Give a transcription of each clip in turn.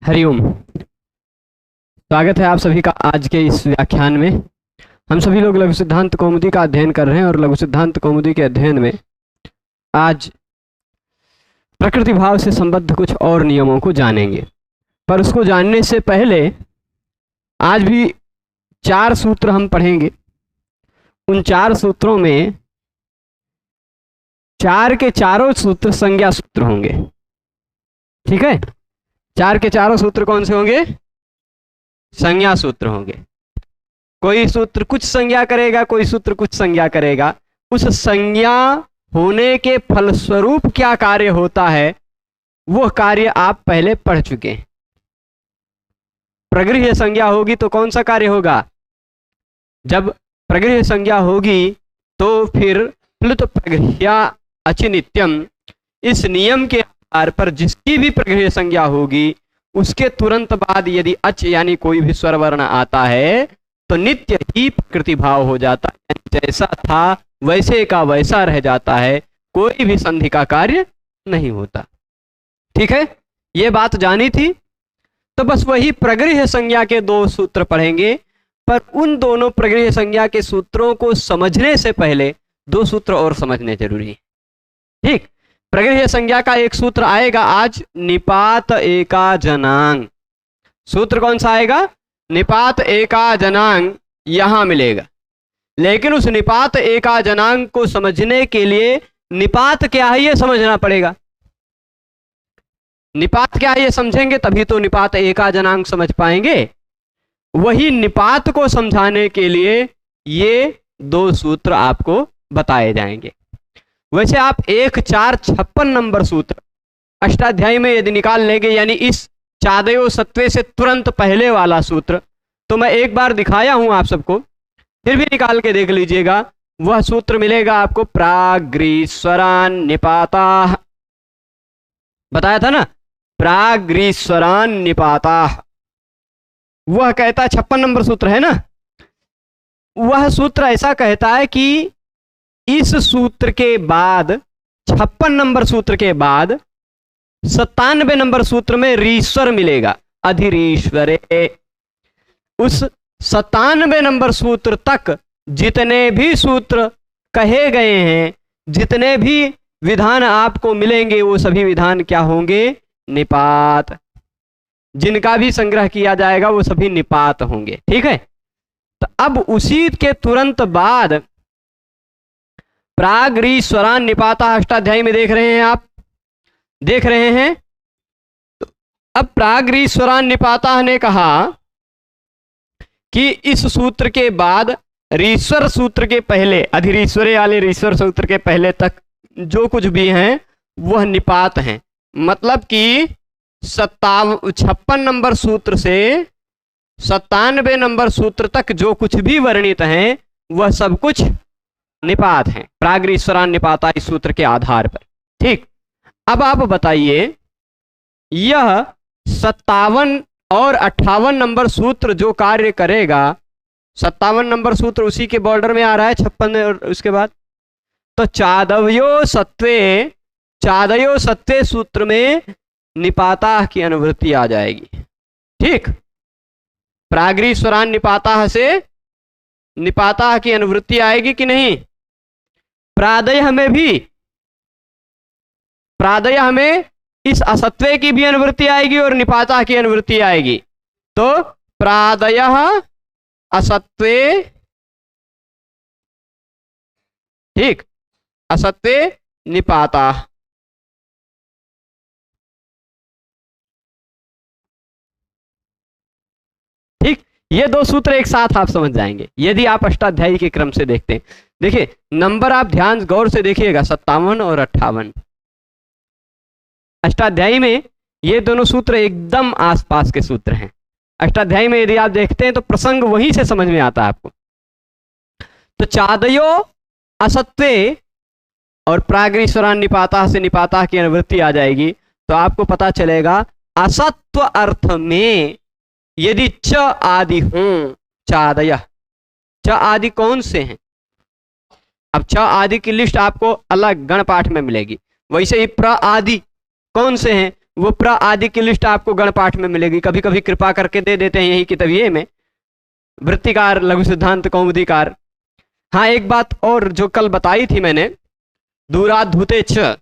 हरिओम। स्वागत है आप सभी का आज के इस व्याख्यान में। हम सभी लोग लघु सिद्धांत कौमुदी का अध्ययन कर रहे हैं और लघु सिद्धांत कौमुदी के अध्ययन में आज प्रकृति भाव से संबद्ध कुछ और नियमों को जानेंगे। पर उसको जानने से पहले आज भी 4 सूत्र हम पढ़ेंगे। उन 4 सूत्रों में 4 के चारों सूत्र संज्ञा सूत्र होंगे। ठीक है, 4 के चारों सूत्र कौन से होंगे? संज्ञा सूत्र होंगे। कोई सूत्र कुछ संज्ञा करेगा, कोई सूत्र कुछ संज्ञा करेगा। उस संज्ञा होने के फलस्वरूप क्या कार्य होता है वह कार्य आप पहले पढ़ चुके हैं। प्रगृह्य संज्ञा होगी तो कौन सा कार्य होगा? जब प्रगृह्य संज्ञा होगी तो फिर प्लुत प्रगृह्या अचिनित्यम, इस नियम के आधार पर जिसकी भी प्रगृह्य संज्ञा होगी उसके तुरंत बाद यदि अच यानी कोई भी स्वर वर्ण आता है तो नित्य ही प्रकृति भाव हो जाता है, जैसा था वैसे का वैसा रह जाता है, कोई भी संधि का कार्य नहीं होता। ठीक है, ये बात जानी थी। तो बस वही प्रगृह्य संज्ञा के 2 सूत्र पढ़ेंगे, पर उन दोनों प्रगृह्य संज्ञा के सूत्रों को समझने से पहले 2 सूत्र और समझने जरूरी है। ठीक, प्रगृह्य संज्ञा का एक सूत्र आएगा आज, निपात एका जनांग। सूत्र कौन सा आएगा? निपात एका जनांग यहां मिलेगा। लेकिन उस निपात एका जनांग को समझने के लिए निपात क्या है ये समझना पड़ेगा। निपात क्या है ये समझेंगे तभी तो निपात एका जनांग समझ पाएंगे। वही निपात को समझाने के लिए ये 2 सूत्र आपको बताए जाएंगे। वैसे आप 1-4-56 नंबर सूत्र अष्टाध्यायी में यदि निकाल लेंगे, यानी इस चादयो सत्वे से तुरंत पहले वाला सूत्र, तो मैं एक बार दिखाया हूं आप सबको, फिर भी निकाल के देख लीजिएगा। वह सूत्र मिलेगा आपको प्राग्रीश्वरान निपाता, बताया था ना, प्राग्रीश्वरान निपाता। वह कहता है 56 नंबर सूत्र है ना, वह सूत्र ऐसा कहता है कि इस सूत्र के बाद 56 नंबर सूत्र के बाद 97 नंबर सूत्र में रीश्वर मिलेगा, अधिरीश्वरे। उस 97 नंबर सूत्र तक जितने भी सूत्र कहे गए हैं, जितने भी विधान आपको मिलेंगे, वो सभी विधान क्या होंगे? निपात। जिनका भी संग्रह किया जाएगा वो सभी निपात होंगे। ठीक है, तो अब उसी के तुरंत बाद प्राग्रीश्वरान निपाता अष्टाध्यायी में देख रहे हैं, आप देख रहे हैं। तो अब प्राग्रीश्वरान निपाता ने कहा कि इस सूत्र के बाद रीश्वर सूत्र के पहले, अधिरीश्वरे वाले रीश्वर सूत्र के पहले तक जो कुछ भी हैं वह निपात हैं। मतलब कि 56 नंबर सूत्र से 97 नंबर सूत्र तक जो कुछ भी वर्णित हैं वह सब कुछ निपात हैं, प्राग्रीश्वरान निपाता इस सूत्र के आधार पर। ठीक, अब आप बताइए, यह 57 और 58 नंबर सूत्र जो कार्य करेगा, 57 नंबर सूत्र उसी के बॉर्डर में आ रहा है 56 और उसके बाद, तो चादयो सत्वे सूत्र में निपाता की अनुवृत्ति आ जाएगी। ठीक, प्राग्रीश्वरान निपाता से निपाता की अनुवृत्ति आएगी कि नहीं? प्रादय में इस असत्वे की भी अनुवृत्ति आएगी और निपाता की अनुवृत्ति आएगी। तो प्रादय असत्वे, ठीक, असत्वे निपाता। ठीक, ये 2 सूत्र एक साथ आप समझ जाएंगे यदि आप अष्टाध्यायी के क्रम से देखते हैं। देखिए नंबर आप ध्यान गौर से देखिएगा, 57 और 58। अष्टाध्यायी में ये दोनों सूत्र एकदम आसपास के सूत्र हैं। अष्टाध्यायी में यदि आप देखते हैं तो प्रसंग वहीं से समझ में आता है आपको। तो चादयो असत्वे और प्राग्रीश्वरान निपाता से निपाता की अनुवृत्ति आ जाएगी, तो आपको पता चलेगा असत्व अर्थ में यदि च आदि हों, चादय, च आदि कौन से हैं? अब च आदि की लिस्ट आपको अलग गण पाठ में मिलेगी। वैसे ही प्र आदि कौन से हैं? वो प्र आदि की लिस्ट आपको गण पाठ में मिलेगी, कभी कभी कृपा करके दे देते हैं यही किताबिये में, वृत्तिकार, लघु सिद्धांत कौमुदीकार। हाँ, एक बात और जो कल बताई थी मैंने, दूराधुते च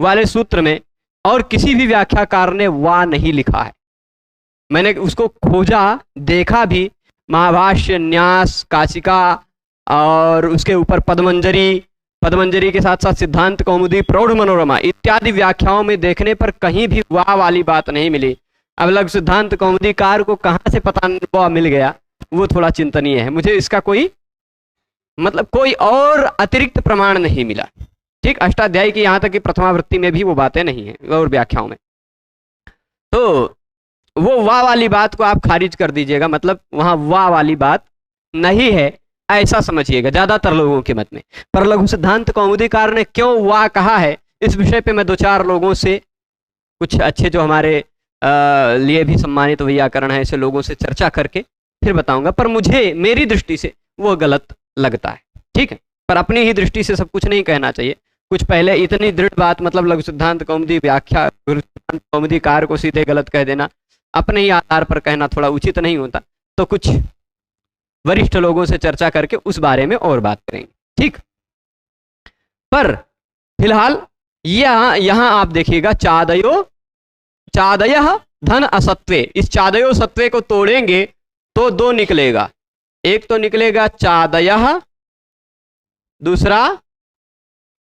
वाले सूत्र में और किसी भी व्याख्याकार ने वा नहीं लिखा है। मैंने उसको खोजा, देखा भी, महाभाष्य, न्यास, काशिका और उसके ऊपर पद्मंजरी, पद्मंजरी के साथ साथ सिद्धांत कौमुदी, प्रौढ़ मनोरमा इत्यादि व्याख्याओं में देखने पर कहीं भी वाह वाली बात नहीं मिली। अब लघु सिद्धांत कौमुदीकार को कहाँ से पता वाह मिल गया, वो थोड़ा चिंतनीय है। मुझे इसका कोई मतलब कोई और अतिरिक्त प्रमाण नहीं मिला। ठीक, अष्टाध्यायी की यहाँ तक कि प्रथमावृत्ति में भी वो बातें नहीं है और व्याख्याओं में। तो वो वाह वाली बात को आप खारिज कर दीजिएगा, मतलब वहां वाह वाली बात नहीं है ऐसा समझिएगा ज्यादातर लोगों के मत में। पर लघु सिद्धांत कौमुदीकार ने क्यों वाह कहा है, इस विषय पे मैं दो चार लोगों से, कुछ अच्छे जो हमारे लिए भी सम्मानित व्याकरण है, ऐसे लोगों से चर्चा करके फिर बताऊंगा। पर मुझे मेरी दृष्टि से वो गलत लगता है। ठीक है, पर अपनी ही दृष्टि से सब कुछ नहीं कहना चाहिए। कुछ पहले इतनी दृढ़ बात, मतलब लघु सिद्धांत कौमुदी व्याख्या कौमुदीकार को सीधे गलत कह देना, अपने ही आधार पर कहना थोड़ा उचित नहीं होता। तो कुछ वरिष्ठ लोगों से चर्चा करके उस बारे में और बात करेंगे। ठीक, पर फिलहाल यहां आप देखिएगा, चादय धन असत्वे, इस चादयो सत्वे को तोड़ेंगे तो दो निकलेगा। एक तो निकलेगा चादय, दूसरा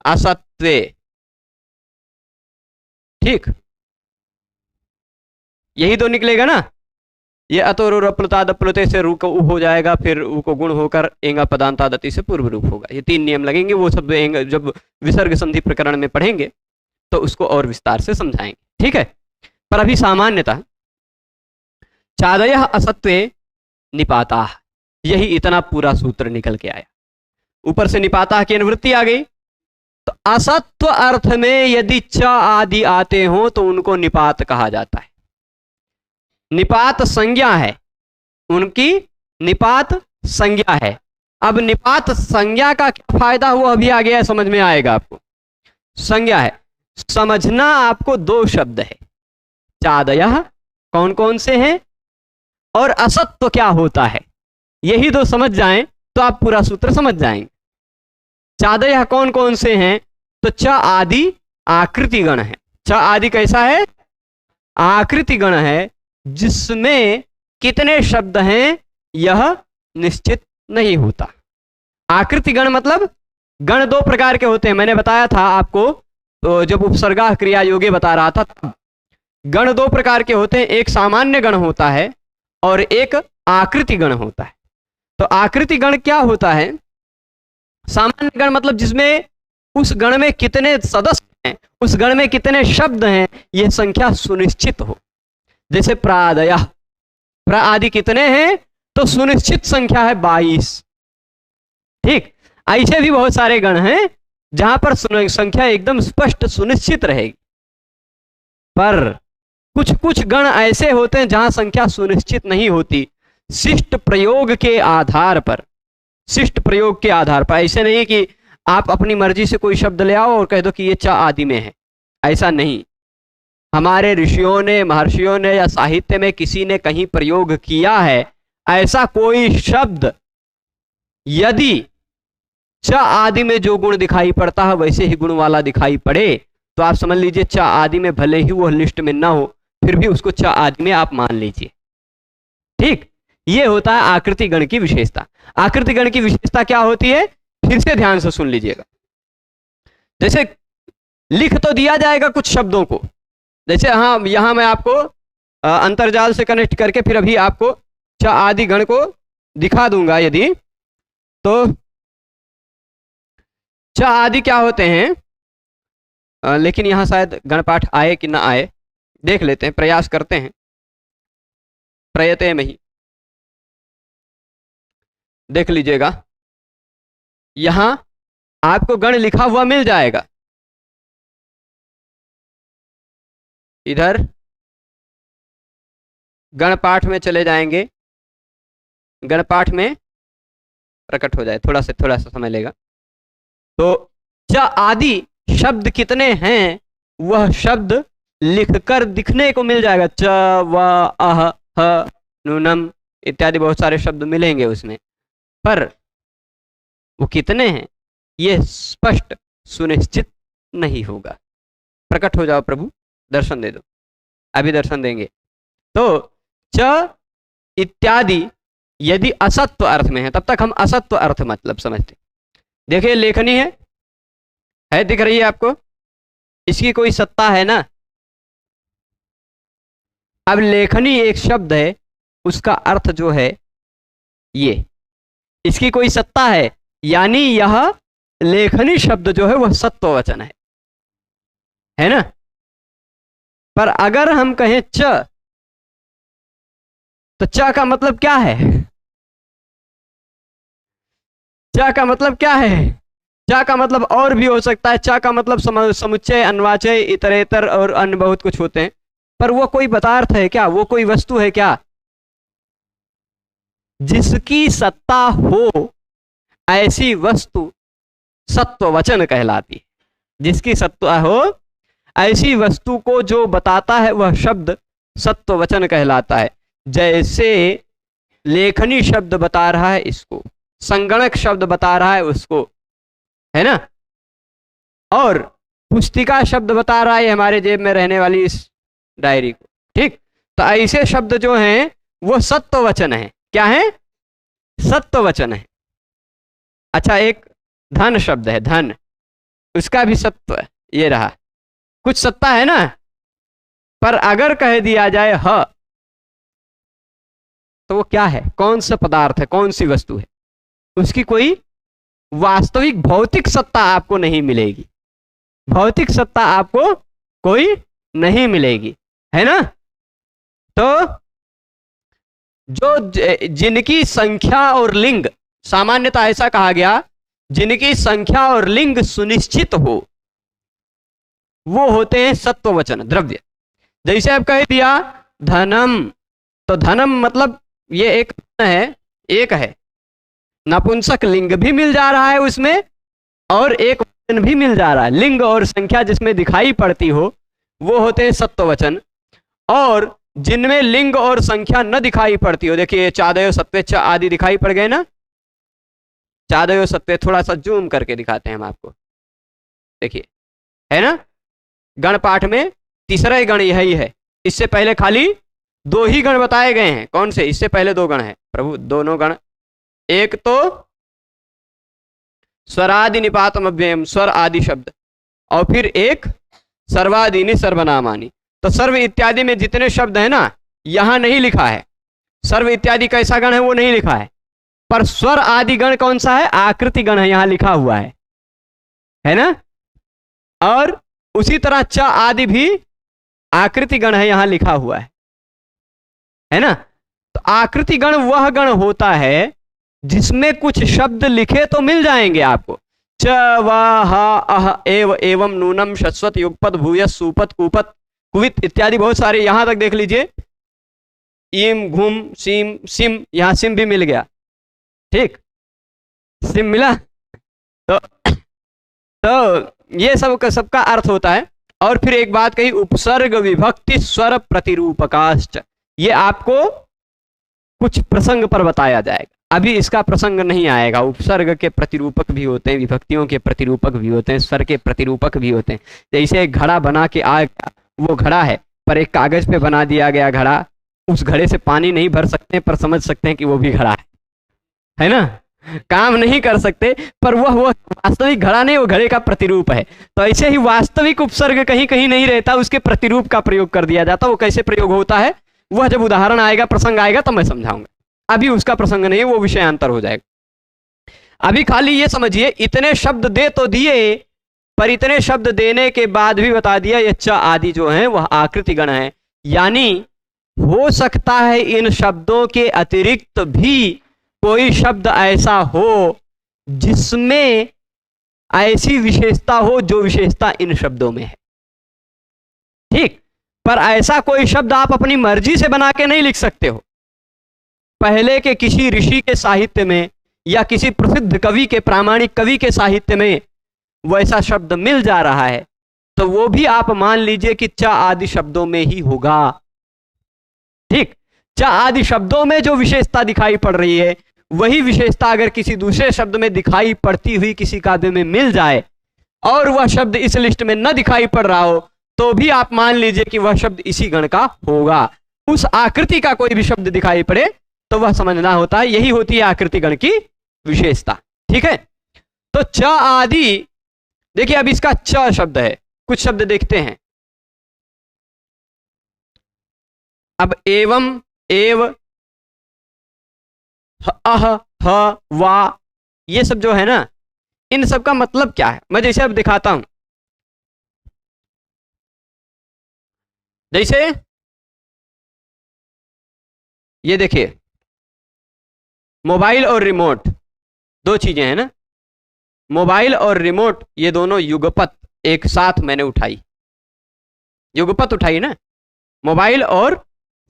असत्वे। ठीक, यही तो निकलेगा ना। ये अतोरुप्लुतादप्लुते से रू को उ हो जाएगा, फिर उ को गुण होकर एंगा पदांतादति से पूर्व रूप होगा। ये तीन नियम लगेंगे, वो सब जब विसर्ग संधि प्रकरण में पढ़ेंगे तो उसको और विस्तार से समझाएंगे। ठीक है, पर अभी सामान्यतः चादय असत्वे निपाता, यही इतना पूरा सूत्र निकल के आया। ऊपर से निपाता की अनुवृत्ति आ गई, तो असत्व अर्थ में यदि च आदि आते हो तो उनको निपात कहा जाता है। निपात संज्ञा है, उनकी निपात संज्ञा है। अब निपात संज्ञा का क्या फायदा हुआ अभी आगे है, समझ में आएगा आपको। संज्ञा है, समझना आपको दो शब्द है, चादयः कौन कौन से हैं और असत्व क्या होता है, यही दो समझ जाएं तो आप पूरा सूत्र समझ जाएंगे। चादयः कौन कौन से हैं, तो च आदि आकृति गण है। च आदि कैसा है, आकृति गण है, जिसमें कितने शब्द हैं यह निश्चित नहीं होता। आकृति गण मतलब गण दो प्रकार के होते हैं, मैंने बताया था आपको, तो जब उपसर्गा क्रिया योगे बता रहा था, गण दो प्रकार के होते हैं, एक सामान्य गण होता है और एक आकृति गण होता है। तो आकृति गण क्या होता है, सामान्य गण मतलब जिसमें उस गण में कितने सदस्य हैं, उस गण में कितने शब्द हैं, यह संख्या सुनिश्चित हो। जैसे प्रादयः, प्र आदि कितने हैं, तो सुनिश्चित संख्या है 22। ठीक, ऐसे भी बहुत सारे गण हैं जहां पर संख्या एकदम स्पष्ट सुनिश्चित रहेगी। पर कुछ कुछ गण ऐसे होते हैं जहां संख्या सुनिश्चित नहीं होती, शिष्ट प्रयोग के आधार पर। शिष्ट प्रयोग के आधार पर, ऐसे नहीं कि आप अपनी मर्जी से कोई शब्द ले आओ और कह दो कि ये च आदि में है, ऐसा नहीं। हमारे ऋषियों ने, महर्षियों ने या साहित्य में किसी ने कहीं प्रयोग किया है ऐसा कोई शब्द, यदि च आदि में जो गुण दिखाई पड़ता है वैसे ही गुण वाला दिखाई पड़े, तो आप समझ लीजिए च आदि में भले ही वो लिस्ट में ना हो, फिर भी उसको च आदि में आप मान लीजिए। ठीक, ये होता है आकृति गण की विशेषता। आकृति गण की विशेषता क्या होती है, फिर से ध्यान से सुन लीजिएगा। जैसे लिख तो दिया जाएगा कुछ शब्दों को, जैसे हाँ, यहां मैं आपको अंतर्जाल से कनेक्ट करके फिर अभी आपको च आदि गण को दिखा दूंगा यदि, तो च आदि क्या होते हैं, लेकिन यहां शायद गणपाठ आए कि ना आए, देख लेते हैं, प्रयास करते हैं, प्रयते में ही देख लीजिएगा। यहां आपको गण लिखा हुआ मिल जाएगा, इधर गणपाठ में चले जाएंगे, गणपाठ में प्रकट हो जाए, थोड़ा सा समय लेगा। तो च आदि शब्द कितने हैं, वह शब्द लिखकर दिखने को मिल जाएगा, च व अह ह नूनम इत्यादि बहुत सारे शब्द मिलेंगे उसमें, पर वो कितने हैं ये स्पष्ट सुनिश्चित नहीं होगा। प्रकट हो जाओ प्रभु, दर्शन दे दो। अभी दर्शन देंगे। तो च इत्यादि यदि असत्व अर्थ में है तब तक हम असत्व अर्थ मतलब समझते। देखिए लेखनी है दिख रही है आपको, इसकी कोई सत्ता है ना। अब लेखनी एक शब्द है, उसका अर्थ जो है ये, इसकी कोई सत्ता है, यानी यह लेखनी शब्द जो है वह सत्ववचन है ना। पर अगर हम कहें च, तो च का मतलब क्या है? च का मतलब क्या है? च का मतलब और भी हो सकता है। च का मतलब समुच्चय, अन्वाचय, इतरेतर और अन्य बहुत कुछ होते हैं। पर वो कोई पदार्थ है क्या? वो कोई वस्तु है क्या? जिसकी सत्ता हो ऐसी वस्तु सत्ववचन कहलाती है। जिसकी सत्ता हो ऐसी वस्तु को जो बताता है वह शब्द सत्ववचन कहलाता है। जैसे लेखनी शब्द बता रहा है इसको, संगणक शब्द बता रहा है उसको, है ना, और पुस्तिका शब्द बता रहा है हमारे जेब में रहने वाली इस डायरी को। ठीक, तो ऐसे शब्द जो हैं वो सत्ववचन है। क्या है? सत्ववचन है। अच्छा, एक धन शब्द है, धन, उसका भी सत्व ये रहा, कुछ सत्ता है ना। पर अगर कह दिया जाए ह, तो वो क्या है? कौन सा पदार्थ है? कौन सी वस्तु है? उसकी कोई वास्तविक भौतिक सत्ता आपको नहीं मिलेगी। भौतिक सत्ता आपको कोई नहीं मिलेगी, है ना। तो जो जिनकी संख्या और लिंग, सामान्यतः ऐसा कहा गया, जिनकी संख्या और लिंग सुनिश्चित हो वो होते हैं सत्ववचन द्रव्य। जैसे अब कह दिया धनम, तो धनम मतलब ये एक है, नपुंसक लिंग भी मिल जा रहा है उसमें और एक वचन भी मिल जा रहा है। लिंग और संख्या जिसमें दिखाई पड़ती हो वो होते हैं सत्ववचन, और जिनमें लिंग और संख्या न दिखाई पड़ती हो, देखिए चादयो सत्वे च आदि दिखाई पड़ गए ना। चादयो सत्वे थोड़ा सा जूम करके दिखाते हैं हम आपको, देखिए, है ना। गण पाठ में तीसरा ही गण यही है। इससे पहले खाली दो ही गण बताए गए हैं। कौन से? इससे पहले दो गण हैं प्रभु, दोनों गण। एक तो स्वरादि निपातम अव्ययम, स्वर आदि शब्द, और फिर एक सर्वादीनि सर्वनामानि। तो सर्व इत्यादि में जितने शब्द हैं ना, यहां नहीं लिखा है सर्व इत्यादि कैसा गण है, वो नहीं लिखा है। पर स्वर आदि गण कौन सा है? आकृति गण है, यहां लिखा हुआ है ना। और उसी तरह च आदि भी आकृति गण है, यहां लिखा हुआ है ना। तो आकृति गण वह गण होता है जिसमें कुछ शब्द लिखे तो मिल जाएंगे आपको, च व ह अह एव एवं नूनम शश्वत युगपत भूयस सुपत कुपत कुवित इत्यादि बहुत सारे। यहां तक देख लीजिए, इम घुम सिम सिम, यहां सिम भी मिल गया। ठीक, सिम मिला। तो ये सबका अर्थ होता है। और फिर एक बात कही, उपसर्ग विभक्ति स्वर प्रतिरूपकाश्च, ये आपको कुछ प्रसंग पर बताया जाएगा। अभी इसका प्रसंग नहीं आएगा। उपसर्ग के प्रतिरूपक भी होते हैं, विभक्तियों के प्रतिरूपक भी होते हैं, स्वर के प्रतिरूपक भी होते हैं। जैसे एक घड़ा बना के आ गया, वो घड़ा है, पर एक कागज पे बना दिया गया घड़ा, उस घड़े से पानी नहीं भर सकते पर समझ सकते हैं कि वो भी घड़ा है ना। काम नहीं कर सकते, पर वह वास्तविक घड़ा नहीं, वो घड़े का प्रतिरूप है। तो ऐसे ही वास्तविक उपसर्ग कहीं कहीं नहीं रहता, उसके प्रतिरूप का प्रयोग कर दिया जाता। वो कैसे प्रयोग होता है वह जब उदाहरण आएगा, प्रसंग आएगा, तब मैं समझाऊंगा। अभी उसका प्रसंग नहीं है, वो विषयांतर हो जाएगा। अभी खाली ये समझिए, इतने शब्द दे तो दिए, पर इतने शब्द देने के बाद भी बता दिया ये च आदि जो है वह आकृति गण है। यानी हो सकता है इन शब्दों के अतिरिक्त भी कोई शब्द ऐसा हो जिसमें ऐसी विशेषता हो जो विशेषता इन शब्दों में है। ठीक, पर ऐसा कोई शब्द आप अपनी मर्जी से बना के नहीं लिख सकते हो। पहले के किसी ऋषि के साहित्य में या किसी प्रसिद्ध कवि के, प्रामाणिक कवि के साहित्य में वैसा शब्द मिल जा रहा है, तो वो भी आप मान लीजिए कि च आदि शब्दों में ही होगा। ठीक, च आदि शब्दों में जो विशेषता दिखाई पड़ रही है वही विशेषता अगर किसी दूसरे शब्द में दिखाई पड़ती हुई किसी काव्य में मिल जाए और वह शब्द इस लिस्ट में न दिखाई पड़ रहा हो तो भी आप मान लीजिए कि वह शब्द इसी गण का होगा। उस आकृति का कोई भी शब्द दिखाई पड़े तो वह समझना होता है, यही होती है आकृति गण की विशेषता। ठीक है, तो च आदि, देखिए अब इसका च शब्द है, कुछ शब्द देखते हैं। अब एवं, एव, अह, ह, वा, ये सब जो है ना, इन सब का मतलब क्या है मैं जैसे अब दिखाता हूं। जैसे ये देखिए, मोबाइल और रिमोट दो चीजें हैं ना, मोबाइल और रिमोट ये दोनों युगपत एक साथ मैंने उठाई, युगपत उठाई ना, मोबाइल और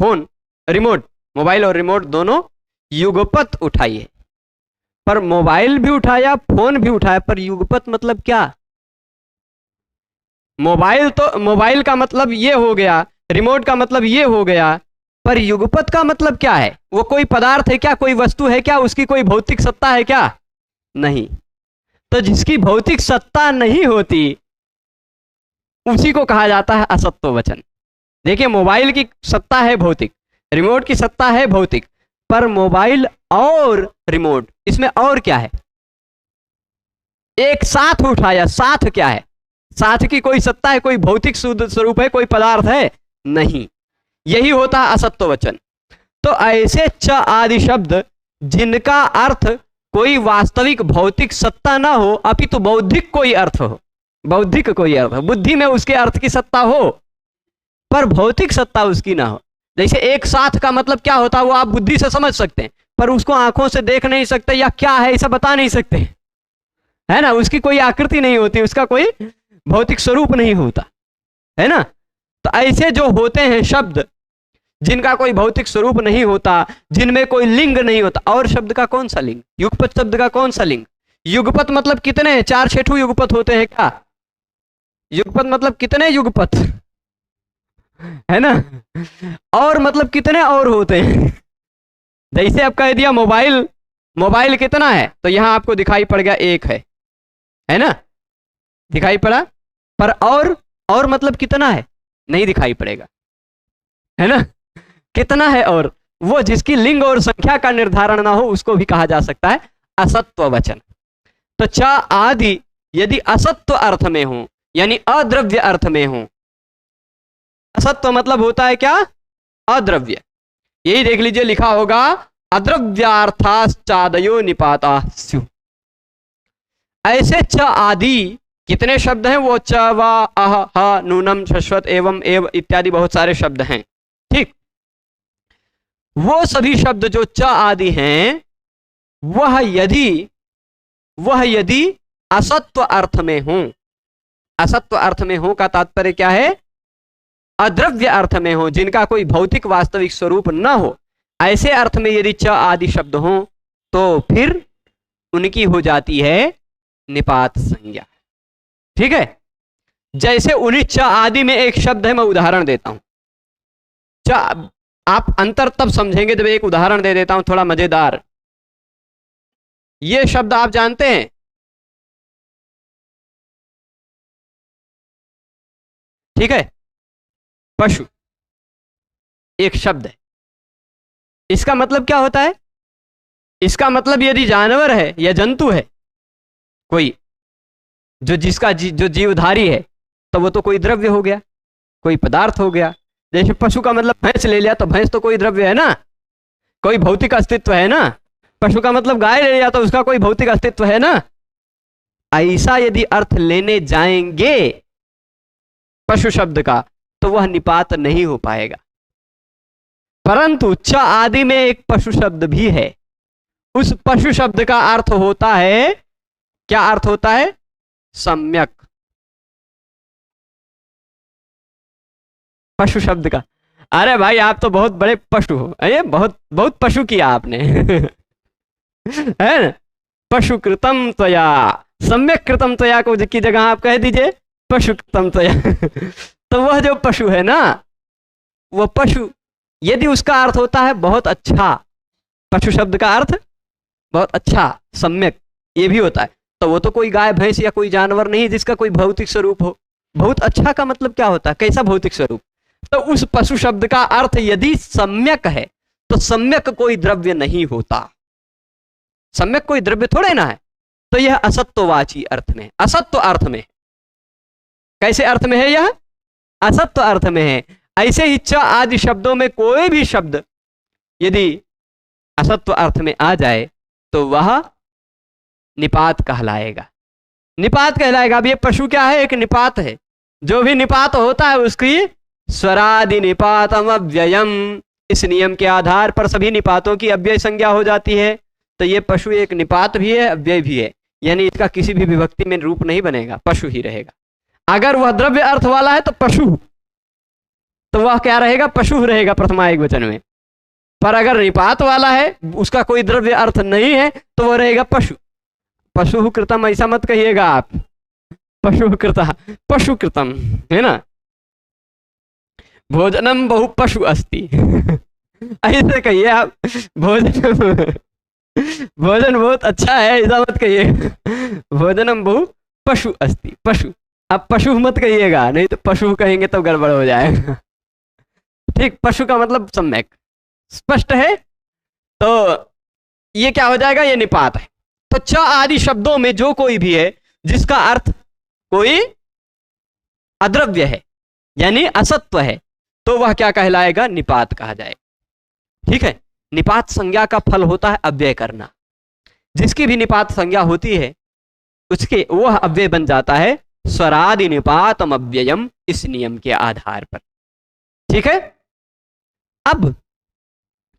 फोन, रिमोट, मोबाइल और रिमोट दोनों युगपत उठाई है। पर मोबाइल भी उठाया, फोन भी उठाया, पर युगपत मतलब क्या? मोबाइल तो, मोबाइल का मतलब ये हो गया, रिमोट का मतलब ये हो गया, पर युगपत का मतलब क्या है? वो कोई पदार्थ है क्या, कोई वस्तु है क्या, उसकी कोई भौतिक सत्ता है क्या? नहीं। तो जिसकी भौतिक सत्ता नहीं होती उसी को कहा जाता है असत्व वचन। देखिए, मोबाइल की सत्ता है भौतिक, रिमोट की सत्ता है भौतिक, पर मोबाइल और रिमोट इसमें और क्या है? एक साथ उठाया, साथ क्या है? साथ की कोई सत्ता है, कोई भौतिक स्वरूप है, कोई पदार्थ है? नहीं। यही होता है असत्व वचन। तो ऐसे च आदि शब्द जिनका अर्थ कोई वास्तविक भौतिक सत्ता ना हो अपितु बौद्धिक कोई अर्थ हो, बौद्धिक कोई अर्थ हो, बुद्धि में उसके अर्थ की सत्ता हो पर भौतिक सत्ता उसकी ना हो। जैसे एक साथ का मतलब क्या होता है वो आप बुद्धि से समझ सकते हैं, पर उसको आंखों से देख नहीं सकते या क्या है ऐसा बता नहीं सकते, है ना, उसकी कोई आकृति नहीं होती, उसका कोई भौतिक स्वरूप नहीं होता, है ना। तो ऐसे जो होते हैं शब्द जिनका कोई भौतिक स्वरूप नहीं होता, जिनमें कोई लिंग नहीं होता, और शब्द का कौन सा लिंग? युगपत शब्द का कौन सा लिंग? युगपत मतलब कितने, 4-6 युगपत होते हैं क्या? युगपत मतलब कितने युगपत, है ना, और मतलब कितने और होते हैं। जैसे अब कह दिया मोबाइल, मोबाइल कितना है तो यहां आपको दिखाई पड़ गया एक है ना, दिखाई पड़ा, पर और मतलब कितना है नहीं दिखाई पड़ेगा, है ना। कितना है और वो जिसकी लिंग और संख्या का निर्धारण ना हो उसको भी कहा जा सकता है असत्व वचन। तो च आदि यदि असत्व अर्थ में हो यानी अद्रव्य अर्थ में हो, असत्व मतलब होता है क्या? अद्रव्य। यही देख लीजिए लिखा होगा अद्रव्यार्थाश्चादयो निपाता स्यु। ऐसे च आदि कितने शब्द हैं? वो च, वा, अह, ह, नूनम, शश्वत, एवं, एव इत्यादि बहुत सारे शब्द हैं। ठीक, वो सभी शब्द जो च आदि हैं वह यदि असत्व अर्थ में हो, असत्व अर्थ में हो का तात्पर्य क्या है? अद्रव्य अर्थ में हो, जिनका कोई भौतिक वास्तविक स्वरूप न हो, ऐसे अर्थ में यदि च आदि शब्द हो तो फिर उनकी हो जाती है निपात संज्ञा। ठीक है, जैसे उन्हीं च आदि में एक शब्द है, मैं उदाहरण देता हूं। च, आप अंतर तब समझेंगे जब एक उदाहरण दे देता हूं थोड़ा मजेदार। ये शब्द आप जानते हैं, ठीक है, पशु एक शब्द है। इसका मतलब क्या होता है? इसका मतलब यदि जानवर है या जंतु है कोई जो जिसका जो जीवधारी है तो वो तो कोई द्रव्य हो गया, कोई पदार्थ हो गया। जैसे पशु का मतलब भैंस ले लिया तो भैंस तो कोई द्रव्य है ना, कोई भौतिक अस्तित्व है ना। पशु का मतलब गाय ले लिया तो उसका कोई भौतिक अस्तित्व है ना। ऐसा यदि अर्थ लेने जाएंगे पशु शब्द का तो वह निपात नहीं हो पाएगा। परंतु च आदि में एक पशु शब्द भी है, उस पशु शब्द का अर्थ होता है, क्या अर्थ होता है? सम्यक। पशु शब्द का, अरे भाई आप तो बहुत बड़े पशु हो, अरे बहुत बहुत पशु किया आपने है ना। पशु कृतम त्वया, सम्यक कृतम त्वया को की जगह आप कह दीजिए पशु तम तो वह जो पशु है ना, वह पशु यदि उसका अर्थ होता है बहुत अच्छा, पशु शब्द का अर्थ बहुत अच्छा, सम्यक, ये भी होता है, तो वो तो कोई गाय भैंस या कोई जानवर नहीं जिसका कोई भौतिक स्वरूप हो। बहुत अच्छा का मतलब क्या होता है, कैसा भौतिक स्वरूप? तो उस पशु शब्द का अर्थ यदि सम्यक है तो सम्यक कोई द्रव्य नहीं होता, सम्यक कोई द्रव्य थोड़े ना है। तो यह असत्ववाची अर्थ में, असत्व अर्थ में, कैसे अर्थ में है? यह असत्व अर्थ में है। ऐसे ही च आदि शब्दों में कोई भी शब्द यदि असत्व अर्थ में आ जाए तो वह निपात कहलाएगा, निपात कहलाएगा। अब ये पशु क्या है? एक निपात है। जो भी निपात होता है उसकी स्वरादि निपातम अव्ययम, इस नियम के आधार पर सभी निपातों की अव्यय संज्ञा हो जाती है। तो ये पशु एक निपात भी है, अव्यय भी है, यानी इसका किसी भी विभक्ति में रूप नहीं बनेगा, पशु ही रहेगा। अगर वह द्रव्य अर्थ वाला है तो पशु, तो वह क्या रहेगा? पशु रहेगा प्रथमा एक वचन में। पर अगर निपात वाला है, उसका कोई द्रव्य अर्थ नहीं है, तो वह रहेगा पशु। पशु कृतम ऐसा मत कहिएगा आप, पशु कृता, पशु कृतम है ना। भोजनम बहु पशु अस्ति ऐसे कहिए आप, भोजन भोजन बहुत अच्छा है ऐसा मत कहिएगा। भोजनम बहु पशु अस्ति, पशु। अब पशु मत कहिएगा, नहीं तो पशु कहेंगे तो गड़बड़ हो जाएगा। ठीक, पशु का मतलब सम्यक, स्पष्ट है। तो ये क्या हो जाएगा? ये निपात है। तो च आदि शब्दों में जो कोई भी है जिसका अर्थ कोई अद्रव्य है यानी असत्व है, तो वह क्या कहलाएगा? निपात कहा जाएगा। ठीक है, निपात संज्ञा का फल होता है अव्यय करना। जिसकी भी निपात संज्ञा होती है उसके वह अव्यय बन जाता है स्वरादि निपातम अव्ययम, इस नियम के आधार पर। ठीक है, अब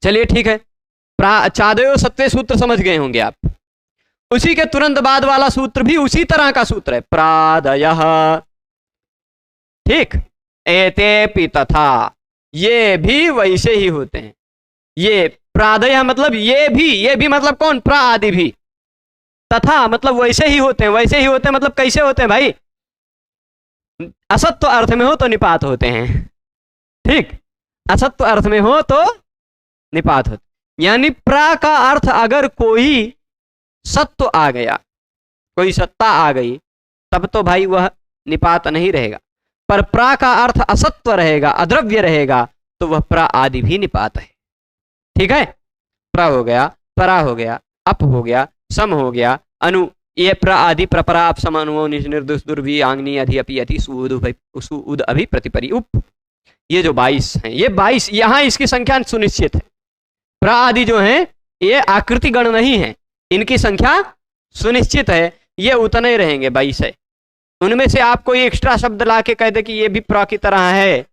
चलिए ठीक है, चादयो सत्वे सूत्र समझ गए होंगे आप। उसी के तुरंत बाद वाला सूत्र भी उसी तरह का सूत्र है, प्रादयः। ठीक, एतेपि तथा, ये भी वैसे ही होते हैं। ये प्रादयः मतलब ये भी मतलब कौन? प्रा आदि भी। तथा मतलब वैसे ही होते हैं, वैसे ही होते हैं मतलब कैसे होते हैं भाई? असत्व अर्थ में हो तो निपात होते हैं। ठीक, असत्व अर्थ में हो तो निपात होते, यानी प्रा का अर्थ अगर कोई सत्व आ गया, कोई सत्ता आ गई, तब तो भाई वह निपात नहीं रहेगा। पर प्रा का अर्थ असत्व रहेगा, अद्रव्य रहेगा, तो वह प्रा आदि भी निपात है। ठीक है, प्र हो गया, परा हो गया, अप हो गया, सम हो गया, अनु, ये प्र आदि प्रपरा आप समानुओ निर्दुष दुर्भी आंगनी अधि अपि अति सुउद अभि प्रतिपरि उप, ये जो 22 हैं, ये 22 यहाँ इसकी संख्या सुनिश्चित है। प्र आदि जो हैं ये आकृति गण नहीं है, इनकी संख्या सुनिश्चित है, ये उतने ही रहेंगे 22 है। उनमें से आप कोई एक्स्ट्रा शब्द ला के कह दे कि ये भी प्र की तरह है,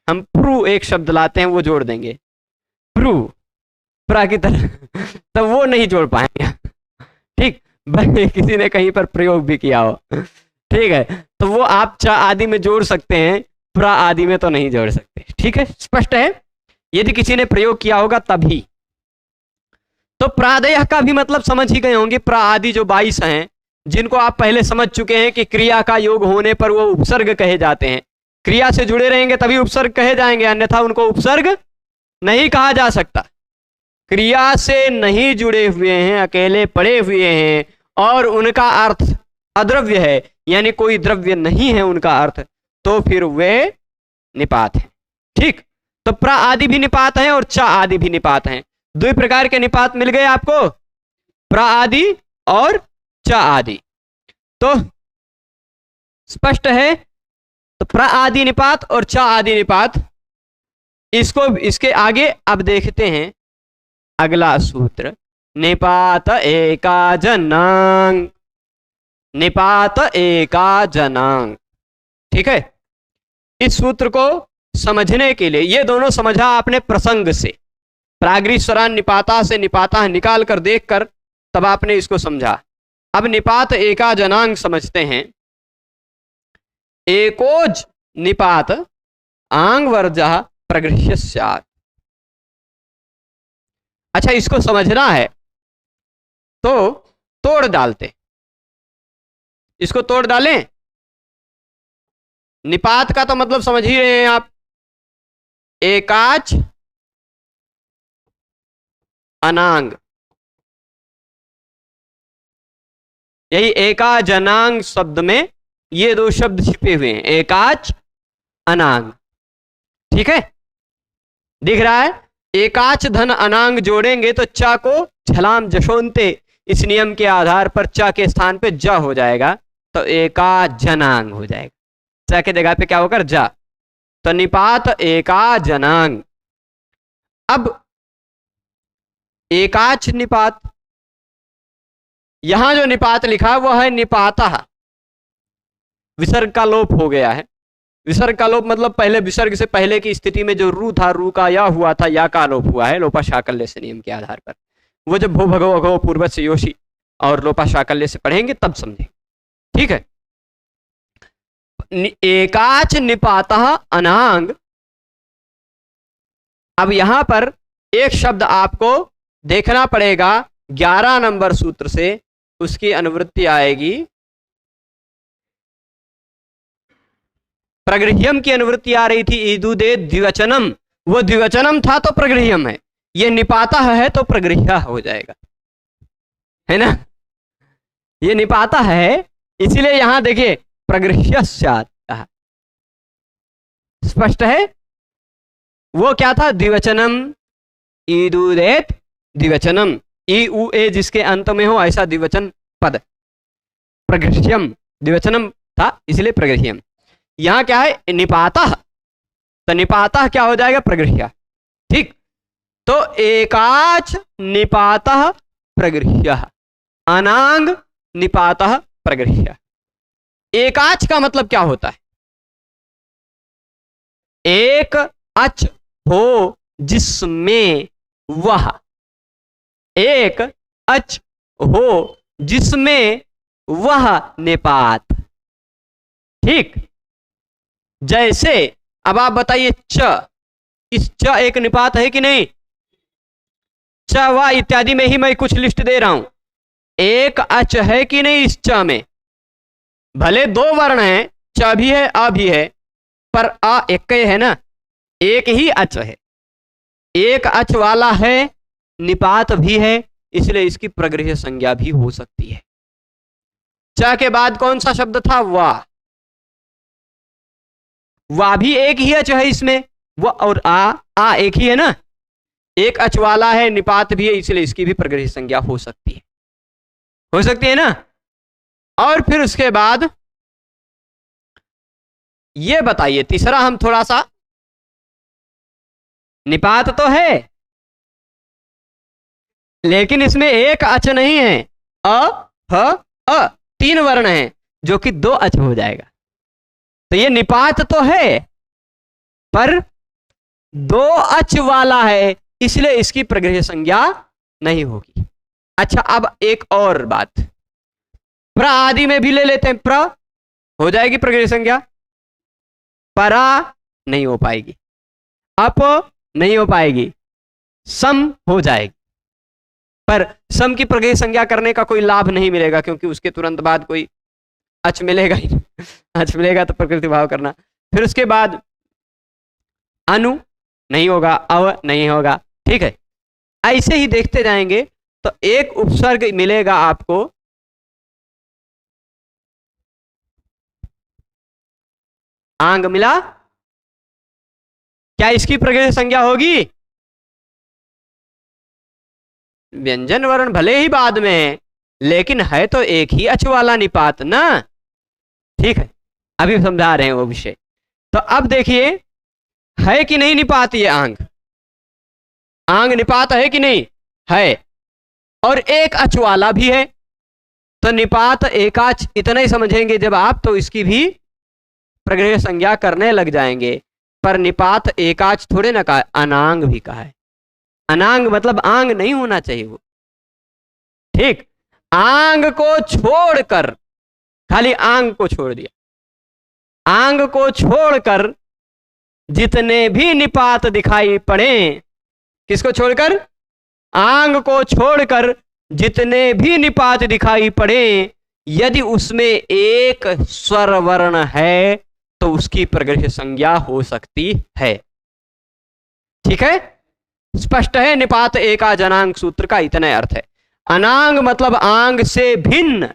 हम प्रू एक शब्द लाते हैं वो जोड़ देंगे, प्रू प्र की तरह तो वो नहीं जोड़ पाएंगे। ठीक, भाई किसी ने कहीं पर प्रयोग भी किया हो, ठीक है, तो वो आप च आदि में जोड़ सकते हैं, प्र आदि में तो नहीं जोड़ सकते। ठीक है, स्पष्ट है, यदि किसी ने प्रयोग किया होगा तभी। तो प्रादयः का भी मतलब समझ ही गए होंगे। प्र आदि जो 22 हैं, जिनको आप पहले समझ चुके हैं कि क्रिया का योग होने पर वो उपसर्ग कहे जाते हैं, क्रिया से जुड़े रहेंगे तभी उपसर्ग कहे जाएंगे, अन्यथा उनको उपसर्ग नहीं कहा जा सकता। क्रिया से नहीं जुड़े हुए हैं, अकेले पड़े हुए हैं और उनका अर्थ अद्रव्य है, यानी कोई द्रव्य नहीं है उनका अर्थ, तो फिर वे निपात है। ठीक, तो प्र आदि भी निपात है और च आदि भी निपात है। दो प्रकार के निपात मिल गए आपको, प्र आदि और च आदि। तो स्पष्ट है, तो प्र आदि निपात और च आदि निपात। इसको इसके आगे अब देखते हैं अगला सूत्र, निपात एका जनांग, निपात एका जनांग। ठीक है, इस सूत्र को समझने के लिए, ये दोनों समझा आपने प्रसंग से, प्रागृह स्वरान निपाता से निपाता निकाल कर देख कर तब आपने इसको समझा। अब निपात एका जनांग समझते हैं। एकोज निपात आंग वर्जः प्रगृह्य स्यात्। अच्छा, इसको समझना है तो तोड़ डालते, इसको तोड़ डालें। निपात का तो मतलब समझ ही रहे हैं आप, एकाच अनांग, यही एकाजनांग शब्द में ये दो शब्द छिपे हुए हैं, एकाच अनांग। ठीक है, दिख रहा है, एकाच धन अनांग जोड़ेंगे तो चा को झलाम जशोंते, इस नियम के आधार पर चा के स्थान पे ज हो जाएगा, तो एकाजनांग हो जाएगा। चा के जगह पे क्या होकर जा, तो निपात एकाजनांग। अब एकाच निपात, यहां जो निपात लिखा वह है निपातः, विसर्ग का लोप हो गया है। विसर्ग का लोप मतलब पहले विसर्ग से पहले की स्थिति में जो रू था, रू का या हुआ था, या का लोप हुआ है लोपा शाकल्य से नियम के आधार पर। वो जब भो भगो अगो पूर्वज से योशी और लोपा शाकल्य से पढ़ेंगे तब समझेंगे। ठीक है, एकाच निपातः अनांग। अब यहां पर एक शब्द आपको देखना पड़ेगा, 11 नंबर सूत्र से उसकी अनुवृत्ति आएगी, प्रगृह्यम की अनुवृत्ति आ रही थी, ईदुदे द्विवचनम, वो द्विवचनम था तो प्रगृह्यम है, ये निपाता है तो प्रगृह्य हो जाएगा, है ना। ये निपाता है इसीलिए यहां देखिए प्रगृह्यस्यात् कहा, स्पष्ट है। वो क्या था, द्विवचनम, ईदुदेत द्विवचनम, ई उ ए जिसके अंत में हो ऐसा द्विवचन पद, प्रगृह्यम द्विवचनम था इसलिए प्रगृह्यम। यहां क्या है, निपातः, तो निपातः क्या हो जाएगा, प्रगृह्य। ठीक, तो एकाच निपातः प्रगृह्य, अनांग निपातः प्रगृह्य। एकाच का मतलब क्या होता है, एक अच हो जिसमें वह, एक अच हो जिसमें वह निपात। ठीक, जैसे अब आप बताइए च, इस च एक निपात है कि नहीं, च व इत्यादि में ही मैं कुछ लिस्ट दे रहा हूं, एक अच है कि नहीं इस च में, भले दो वर्ण हैं, च भी है अ भी है, पर अ एक है ना, एक ही अच है, एक अच वाला है, निपात भी है, इसलिए इसकी प्रगृह्य संज्ञा भी हो सकती है। च के बाद कौन सा शब्द था, वाह, वाह भी एक ही अच है इसमें, वो और आ एक ही है ना, एक अच वाला है, निपात भी है, इसलिए इसकी भी प्रगृह्य संज्ञा हो सकती है, हो सकती है ना। और फिर उसके बाद ये बताइए तीसरा, हम थोड़ा सा, निपात तो है लेकिन इसमें एक अच नहीं है, अ ह अ, तीन वर्ण हैं जो कि दो अच हो जाएगा, तो ये निपात तो है पर दो अच वाला है, इसलिए इसकी प्रगृह्य संज्ञा नहीं होगी। अच्छा, अब एक और बात, प्र आदि में भी ले लेते हैं, प्र हो जाएगी प्रगृह्य संज्ञा, परा नहीं हो पाएगी, अप नहीं हो पाएगी, सम हो जाएगी, पर सम की प्रगृह्य संज्ञा करने का कोई लाभ नहीं मिलेगा क्योंकि उसके तुरंत बाद कोई अच मिलेगा ही, अच मिलेगा तो प्रकृति भाव करना। फिर उसके बाद अनु नहीं होगा, अव नहीं होगा। ठीक है, ऐसे ही देखते जाएंगे तो एक उपसर्ग मिलेगा आपको, आंग मिला, क्या इसकी प्रगृह्य संज्ञा होगी, व्यंजन वर्ण भले ही बाद में है लेकिन है तो एक ही अच वाला निपात ना। ठीक है, अभी समझा रहे हैं वो विषय। तो अब देखिए है कि नहीं निपात, ये आंग, आंग निपात है कि नहीं है, और एक अच वाला भी है, तो निपात एकाच इतना ही समझेंगे जब आप, तो इसकी भी प्रगृह्य संज्ञा करने लग जाएंगे। पर निपात एकाच थोड़े ना कहा, अनांग भी कहा है, अनांग मतलब आंग नहीं होना चाहिए वो। ठीक, आंग को छोड़कर, खाली आंग को छोड़ दिया, आंग को छोड़कर जितने भी निपात दिखाई पड़े, किसको छोड़कर, आंग को छोड़कर जितने भी निपात दिखाई पड़े, यदि उसमें एक स्वर वर्ण है तो उसकी प्रगृह्य संज्ञा हो सकती है। ठीक है, स्पष्ट है। निपात एका जनांग सूत्र का इतना अर्थ है। अनांग मतलब आंग से भिन्न,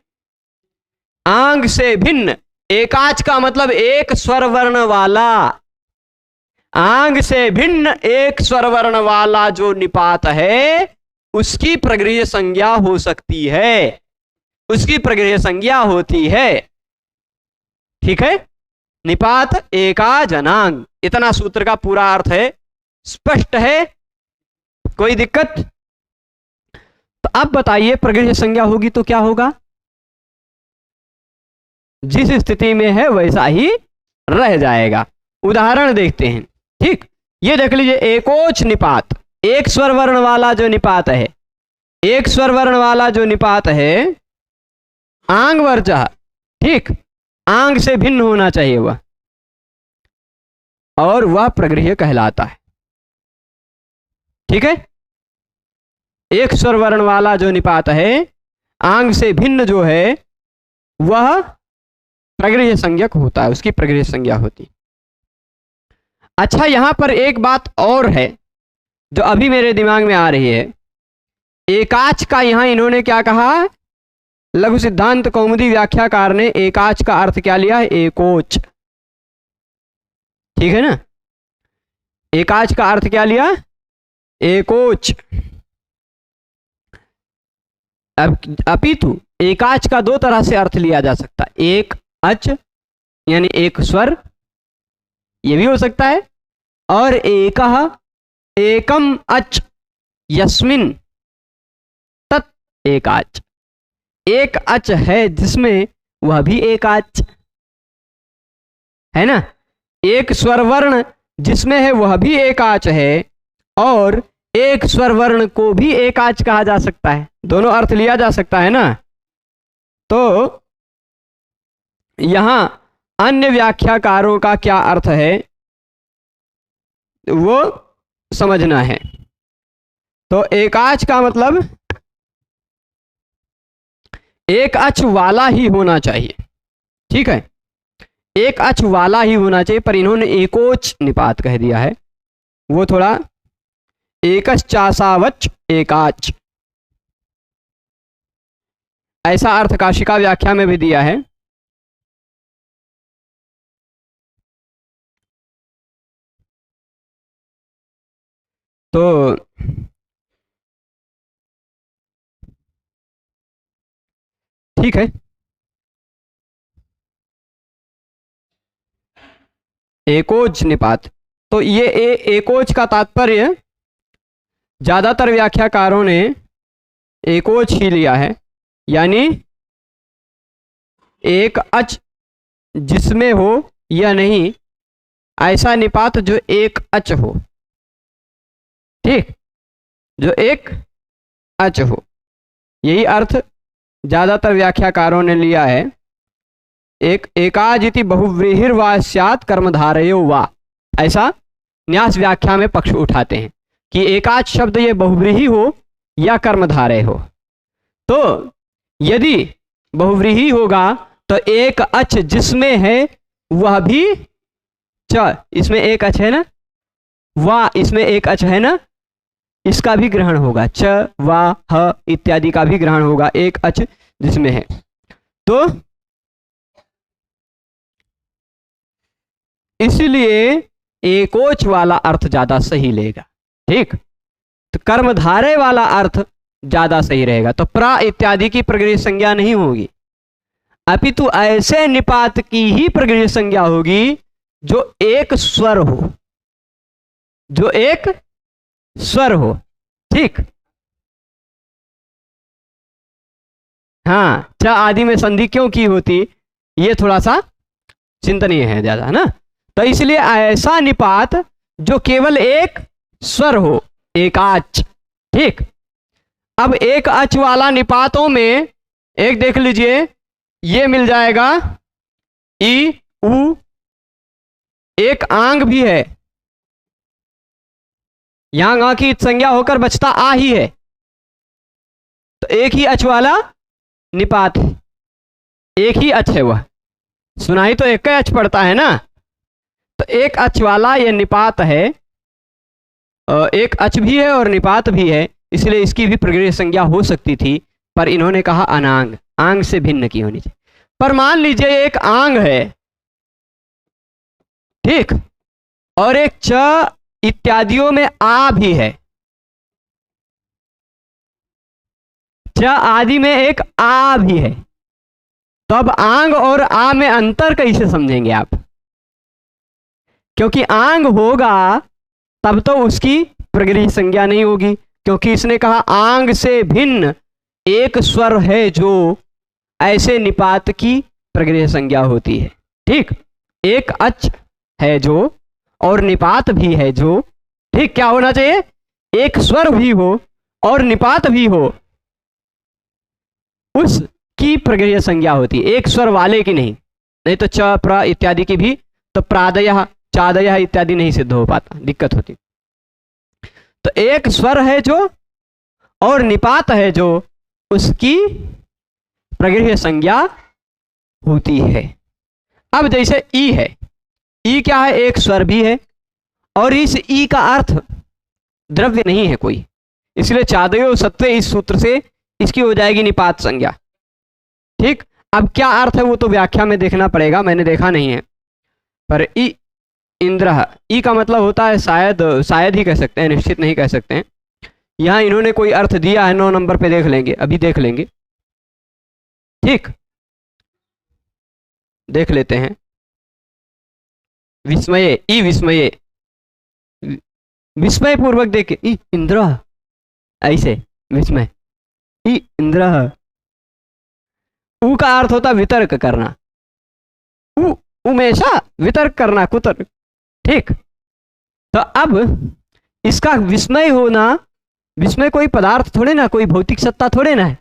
आंग से भिन्न। एकाच का मतलब एक स्वर वर्ण वाला, आंग से भिन्न एक स्वर वर्ण वाला जो निपात है उसकी प्रगृह्य संज्ञा हो सकती है, उसकी प्रगृह्य संज्ञा होती है। ठीक है, निपात एका जनांग, इतना सूत्र का पूरा अर्थ है। स्पष्ट है, कोई दिक्कत? तो अब बताइए प्रगृह्य संज्ञा होगी तो क्या होगा? जिस स्थिति में है वैसा ही रह जाएगा। उदाहरण देखते हैं। ठीक, ये देख लीजिए, एकोच निपात, एक स्वर वर्ण वाला जो निपात है, एक स्वर वर्ण वाला जो निपात है, आंग वर्जः, ठीक, आंग से भिन्न होना चाहिए वह, और वह प्रगृह्य कहलाता है। ठीक है, एक स्वर वर्ण वाला जो निपात है, आंग से भिन्न जो है वह प्रगृह्य संज्ञक होता है, उसकी प्रगृह्य संज्ञा होती। अच्छा, यहां पर एक बात और है जो अभी मेरे दिमाग में आ रही है। एकाच का यहां इन्होंने क्या कहा? लघु सिद्धांत कौमुदी व्याख्याकार ने एकाच का अर्थ क्या लिया? एकोच। ठीक है ना, एकाच का अर्थ क्या लिया? एकोच। अपितु एकाच का दो तरह से अर्थ लिया जा सकता है। एक अच यानी एक स्वर, ये भी हो सकता है, और एकः एकम अच यस्मिन तत् एकाच, एक अच है जिसमें वह भी एकाच है ना। एक स्वर वर्ण जिसमें है वह भी एकाच है, और एक स्वर वर्ण को भी एकाच कहा जा सकता है। दोनों अर्थ लिया जा सकता है ना। तो यहां अन्य व्याख्याकारों का क्या अर्थ है वो समझना है। तो एकाच का मतलब एक अच वाला ही होना चाहिए। ठीक है, एक अच वाला ही होना चाहिए, पर इन्होंने एकोच निपात कह दिया है, वो थोड़ा एकश्चासावच एकाच, ऐसा अर्थ काशिका व्याख्या में भी दिया है। तो ठीक है, एकोच निपात, तो ये एकोच का तात्पर्य ज्यादातर व्याख्याकारों ने एकोच ही लिया है, यानी एक अच जिसमें हो या नहीं, ऐसा निपात जो एक अच हो। ठीक, जो एक अच हो, यही अर्थ ज्यादातर व्याख्याकारों ने लिया है। एक एकाजिति बहुव्रीहिर्वा स्यात् कर्मधारयो वा, ऐसा न्यास व्याख्या में पक्ष उठाते हैं कि एकाच शब्द ये बहुव्रीहि हो या कर्मधारय हो। तो यदि बहुव्रीहि होगा तो एक अच जिसमें है वह भी च, इसमें एक अच है ना, वा इसमें एक अच है ना, इसका भी ग्रहण होगा, च वा ह इत्यादि का भी ग्रहण होगा, एक अच जिसमें है। तो इसलिए एकोच वाला अर्थ ज्यादा सही लेगा। ठीक, तो कर्मधारय वाला अर्थ ज्यादा सही रहेगा। तो प्रा इत्यादि की प्रगृह्य संज्ञा नहीं होगी, अपितु ऐसे निपात की ही प्रगृह्य संज्ञा होगी जो एक स्वर हो, जो एक स्वर हो। ठीक, हाँ, च आदि में संधि क्यों की होती, ये थोड़ा सा चिंतनीय है ज्यादा, है ना। तो इसलिए ऐसा निपात जो केवल एक स्वर हो, एकाच। ठीक, अब एक अच वाला निपातों में एक देख लीजिए, ये मिल जाएगा ई उ, एक आंग भी है, यहां आ की संज्ञा होकर बचता आ ही है, तो एक ही अच वाला निपात है, एक ही अच है वह, सुनाई तो एक ही अच पड़ता है ना, एक अच वाला यह निपात है, एक अच भी है और निपात भी है, इसलिए इसकी भी प्रगृह्य संज्ञा हो सकती थी, पर इन्होंने कहा अनांग, आंग से भिन्न की होनी चाहिए। पर मान लीजिए एक आंग है, ठीक, और एक च इत्यादियों में आ भी है, च आदि में एक आ भी है, तो अब आंग और आ में अंतर कैसे समझेंगे आप? क्योंकि आंग होगा तब तो उसकी प्रगृह्य संज्ञा नहीं होगी, क्योंकि इसने कहा आंग से भिन्न एक स्वर है जो, ऐसे निपात की प्रगृह्य संज्ञा होती है। ठीक, एक अच है जो और निपात भी है जो, ठीक, क्या होना चाहिए? एक स्वर भी हो और निपात भी हो, उसकी प्रगृह्य संज्ञा होती है, एक स्वर वाले की नहीं। नहीं तो च प्र इत्यादि की भी तो प्रादयः चादयः इत्यादि नहीं सिद्ध हो पाता, दिक्कत होती। तो एक स्वर है जो और निपात है जो, उसकी प्रगृह्य संज्ञा होती है। अब जैसे ई है, ई क्या है? एक स्वर भी है और इस ई का अर्थ द्रव्य नहीं है कोई, इसलिए चादयो सत्वे इस सूत्र से इसकी हो जाएगी निपात संज्ञा। ठीक, अब क्या अर्थ है वो तो व्याख्या में देखना पड़ेगा, मैंने देखा नहीं है। पर ई इंद्र, ई का मतलब होता है शायद, शायद ही कह सकते हैं, निश्चित नहीं कह सकते हैं। यहां इन्होंने कोई अर्थ दिया है, 9 नंबर पे देख लेंगे, अभी देख लेंगे। ठीक, देख लेते हैं। विस्मये, ई विस्मये, विस्मय पूर्वक देखे, ई इंद्र, ऐसे विस्मय, ई इंद्र। ऊ का अर्थ होता वितर्क करना, उमेशा वितर्क करना, कुतर्क। ठीक, तो अब इसका विस्मय होना, विस्मय कोई पदार्थ थोड़े ना, कोई भौतिक सत्ता थोड़े ना है,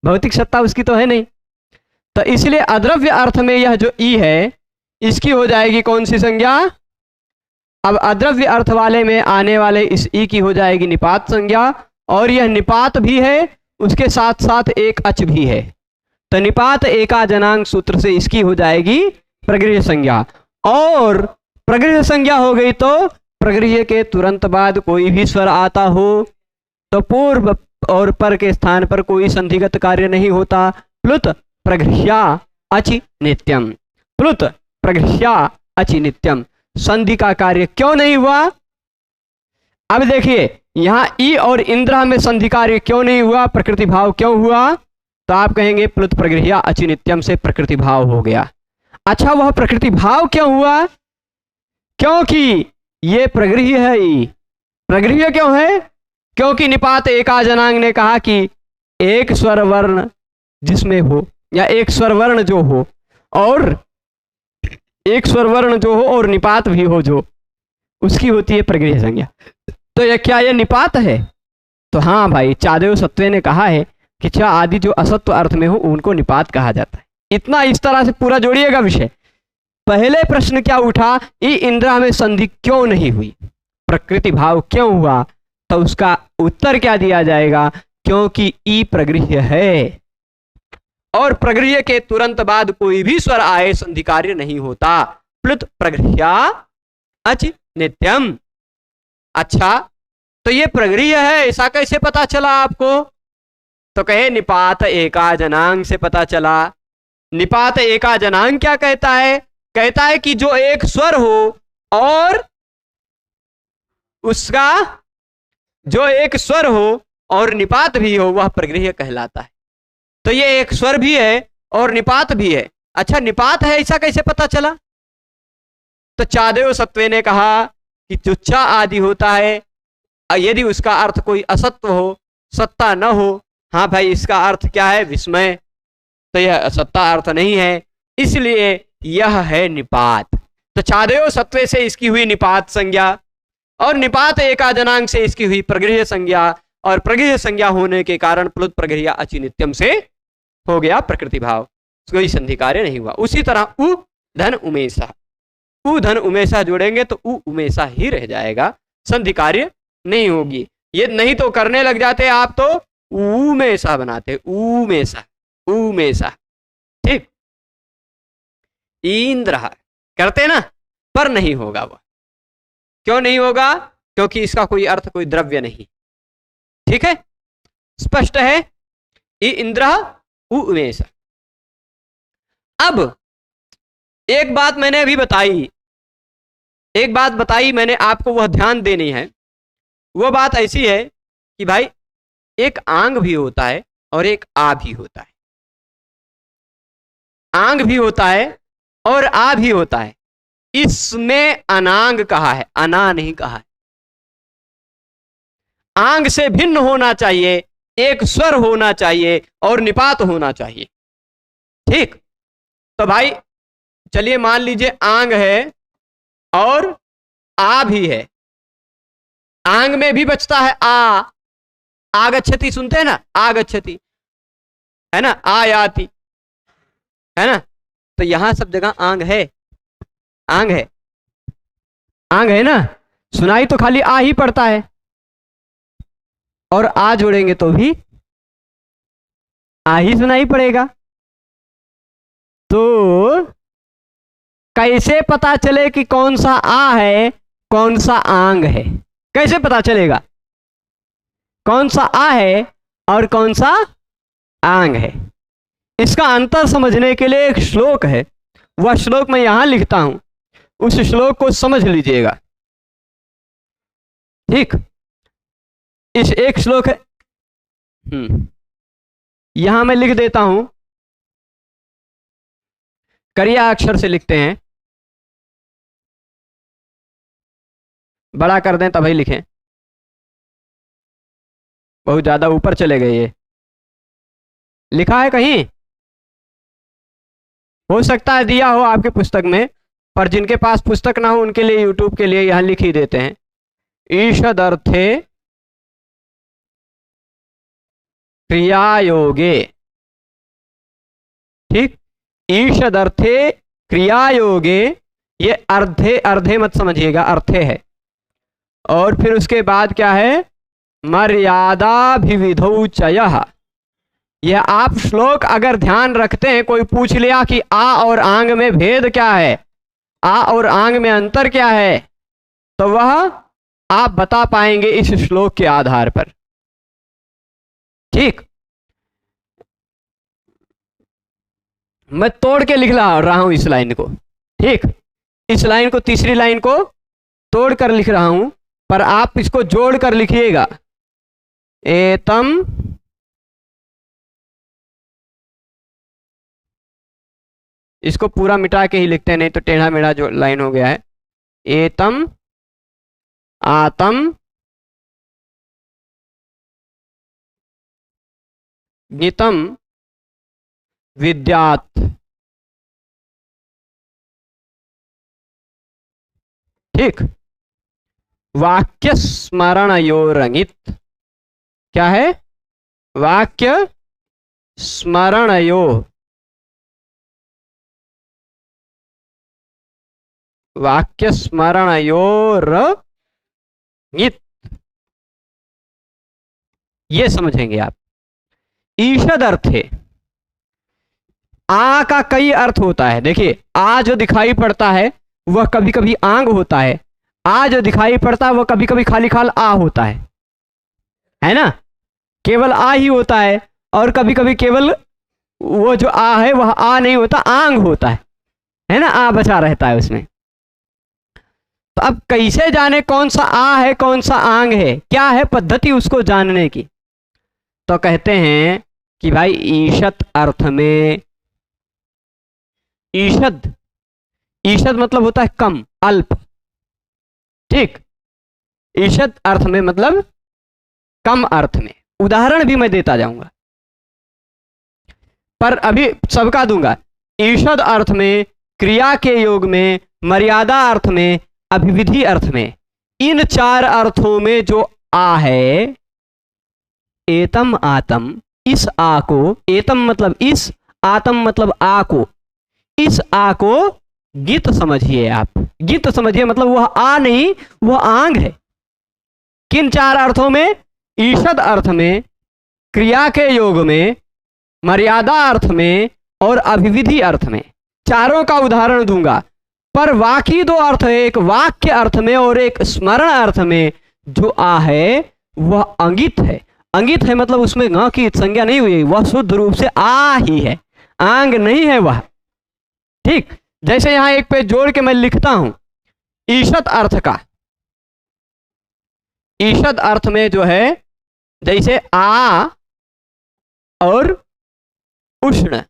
भौतिक सत्ता उसकी तो है नहीं। तो इसलिए अद्रव्य अर्थ में यह जो ई है, इसकी हो जाएगी कौन सी संज्ञा? अब अद्रव्य अर्थ वाले में आने वाले इस ई की हो जाएगी निपात संज्ञा, और यह निपात भी है, उसके साथ साथ एक अच भी है, तो निपात एका जनांग सूत्र से इसकी हो जाएगी प्रगृह्य संज्ञा। और प्रगृह्य संज्ञा हो गई तो प्रगृह्य के तुरंत बाद कोई भी स्वर आता हो तो पूर्व और पर के स्थान पर कोई संधिगत कार्य नहीं होता। प्लुत प्रगृह्या अचि नित्यम, प्लुत प्रगृह्या अचि नित्यम, संधि का कार्य क्यों नहीं हुआ? अब देखिए यहां ई और इंद्र में संधि कार्य क्यों नहीं हुआ, प्रकृति भाव क्यों हुआ? तो आप कहेंगे प्लुत प्रगृह्या अचि नित्यम से प्रकृति भाव हो गया। अच्छा, वह प्रकृति भाव क्यों हुआ? क्योंकि ये प्रगृह्य है, ई प्रगृह्य क्यों है? क्योंकि निपात एका जनांग ने कहा कि एक स्वर वर्ण जिसमें हो, या एक स्वर वर्ण जो हो, और एक स्वर वर्ण जो हो और निपात भी हो जो, उसकी होती है प्रगृह्य संज्ञा। तो यह क्या यह निपात है? तो हाँ भाई, चादेव सत्वे ने कहा है कि च आदि जो असत्व अर्थ में हो उनको निपात कहा जाता है। इतना इस तरह से पूरा जोड़िएगा विषय। पहले प्रश्न क्या उठा, ई इंद्रा में संधि क्यों नहीं हुई, प्रकृति भाव क्यों हुआ? तो उसका उत्तर क्या दिया जाएगा? क्योंकि ई प्रगृह्य है और प्रगृह्य के तुरंत बाद कोई भी स्वर आए संधि कार्य नहीं होता। प्लुत प्रगृह्या अच नित्यम। अच्छा, तो ये प्रगृह्य है, ऐसा कैसे पता चला आपको? तो कहे निपात एका जनांग से पता चला। निपात एका जनांग क्या कहता है? कहता है कि जो एक स्वर हो और उसका जो एक स्वर हो और निपात भी हो, वह प्रगृह्य कहलाता है। तो ये एक स्वर भी है और निपात भी है। अच्छा, निपात है ऐसा कैसे पता चला? तो चादेव सत्वे ने कहा कि जो चा आदि होता है, यदि उसका अर्थ कोई असत्व हो, सत्ता न हो, हाँ भाई इसका अर्थ क्या है? विस्मय, तो यह सत्ता अर्थ नहीं है, इसलिए यह है निपात। तो चादेव सत्वे से इसकी हुई निपात संज्ञा और निपात एका जनांग से इसकी हुई प्रगृह्य संज्ञा, और प्रगृह्य संज्ञा होने के कारण प्लुत प्रगृह्या अचि नित्यम से हो गया प्रकृति भाव, कोई संधि कार्य नहीं हुआ। उसी तरह उ धन उमेशा, उ धन उमेशा जोड़ेंगे तो उ उमेशा ही रह जाएगा, संधि कार्य नहीं होगी। ये नहीं तो करने लग जाते आप तो उमेशा बनाते, उमेशा उमेशा। ठीक, इंद्र करते ना, पर नहीं होगा वह। क्यों नहीं होगा? क्योंकि इसका कोई अर्थ, कोई द्रव्य नहीं। ठीक है, स्पष्ट है। इ इंद्र उ उमेश। अब एक बात मैंने अभी बताई, एक बात बताई मैंने आपको, वह ध्यान देनी है। वह बात ऐसी है कि भाई एक आंग भी होता है और एक आ भी होता है। आंग भी होता है और आ भी होता है। इसमें अनांग कहा है, अना नहीं कहा है। आंग से भिन्न होना चाहिए, एक स्वर होना चाहिए और निपात होना चाहिए। ठीक, तो भाई चलिए मान लीजिए आंग है और आ भी है। आंग में भी बचता है आ, आगच्छति सुनते हैं ना, आगच्छति है ना, आयाति है ना। तो यहां सब जगह आंग है, आंग है, आंग है ना। सुनाई तो खाली आ ही पड़ता है, और आ जोड़ेंगे तो भी आ ही सुनाई पड़ेगा। तो कैसे पता चले कि कौन सा आ है, कौन सा आंग है? कैसे पता चलेगा कौन सा आ है और कौन सा आंग है? इसका अंतर समझने के लिए एक श्लोक है, वह श्लोक मैं यहां लिखता हूं, उस श्लोक को समझ लीजिएगा। ठीक, इस एक श्लोक है, यहां मैं लिख देता हूं, करिया अक्षर से लिखते हैं, बड़ा कर दें तभी लिखें, बहुत ज्यादा ऊपर चले गए। ये लिखा है कहीं? हो सकता है दिया हो आपके पुस्तक में, पर जिनके पास पुस्तक ना हो उनके लिए यूट्यूब के लिए यहां लिख ही देते हैं। ईषदर्थे क्रियायोगे। ठीक, ईषदर्थे क्रियायोगे, ये अर्धे, अर्धे मत समझिएगा, अर्थे है। और फिर उसके बाद क्या है? मर्यादाभिविधौ चयः। यह आप श्लोक अगर ध्यान रखते हैं, कोई पूछ लिया कि आ और आंग में भेद क्या है, आ और आंग में अंतर क्या है, तो वह आप बता पाएंगे इस श्लोक के आधार पर। ठीक, मैं तोड़ के लिख रहा हूं इस लाइन को। ठीक, इस लाइन को, तीसरी लाइन को तोड़ कर लिख रहा हूं, पर आप इसको जोड़ कर लिखिएगा। एतम इसको पूरा मिटा के ही लिखते हैं, नहीं तो टेढ़ा मेढ़ा जो लाइन हो गया है। एतम आतम ज्ञितम विद्यात्। ठीक, वाक्य स्मरणयोरंगित। क्या है? वाक्य स्मरणयो, वाक्य स्मरणयोरंगित, ये समझेंगे आप। ईषद अर्थ है, आ का कई अर्थ होता है। देखिए, आ जो दिखाई पड़ता है वह कभी कभी आंग होता है, आ जो दिखाई पड़ता है वह कभी कभी खाली खाल आ होता है ना, केवल आ ही होता है। और कभी कभी केवल वो जो आ है वह आ नहीं होता, आंग होता है ना, आ बचा रहता है उसमें। तो अब कैसे जाने कौन सा आ है कौन सा आंग है? क्या है पद्धति उसको जानने की? तो कहते हैं कि भाई ईषद अर्थ में, ईषद, ईषद मतलब होता है कम, अल्प। ठीक, ईषद अर्थ में मतलब कम अर्थ में। उदाहरण भी मैं देता जाऊंगा, पर अभी सबका दूंगा। ईषद अर्थ में, क्रिया के योग में, मर्यादा अर्थ में, अभिविधि अर्थ में, इन चार अर्थों में जो आ है, एतम आतम, इस आ को, एतम मतलब इस, आतम मतलब आ को, इस आ को गित समझिए आप। गित समझिए मतलब वह आ नहीं, वह आंग है। किन चार अर्थों में? ईषद अर्थ में, क्रिया के योग में, मर्यादा अर्थ में और अभिविधि अर्थ में। चारों का उदाहरण दूंगा, पर बाकी दो अर्थ है, एक वाक्य अर्थ में और एक स्मरण अर्थ में जो आ है वह अंगित है। अंगित है मतलब उसमें ग की संज्ञा नहीं हुई, वह शुद्ध रूप से आ ही है, आंग नहीं है वह। ठीक, जैसे यहां एक पे जोड़ के मैं लिखता हूं ईषद अर्थ का, ईषद अर्थ में जो है जैसे आ और उष्ण,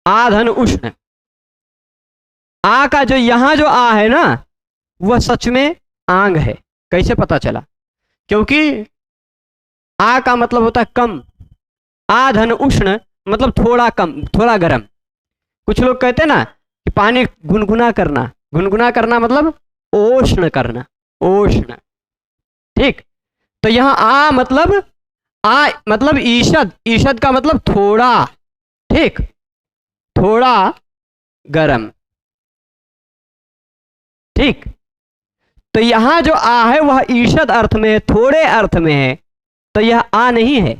आधन उष्ण, आ का जो यहां जो आ है ना वह सच में आंग है। कैसे पता चला? क्योंकि आ का मतलब होता है कम, आधन उष्ण मतलब थोड़ा कम, थोड़ा गर्म। कुछ लोग कहते हैं ना कि पानी गुनगुना करना, गुनगुना करना मतलब ओष्ण करना, ओष्ण। ठीक, तो यहां आ मतलब ईषद, ईषद का मतलब थोड़ा, ठीक, थोड़ा गर्म। ठीक, तो यहां जो आ है वह ईषद अर्थ में है, थोड़े अर्थ में है, तो यह आ नहीं है,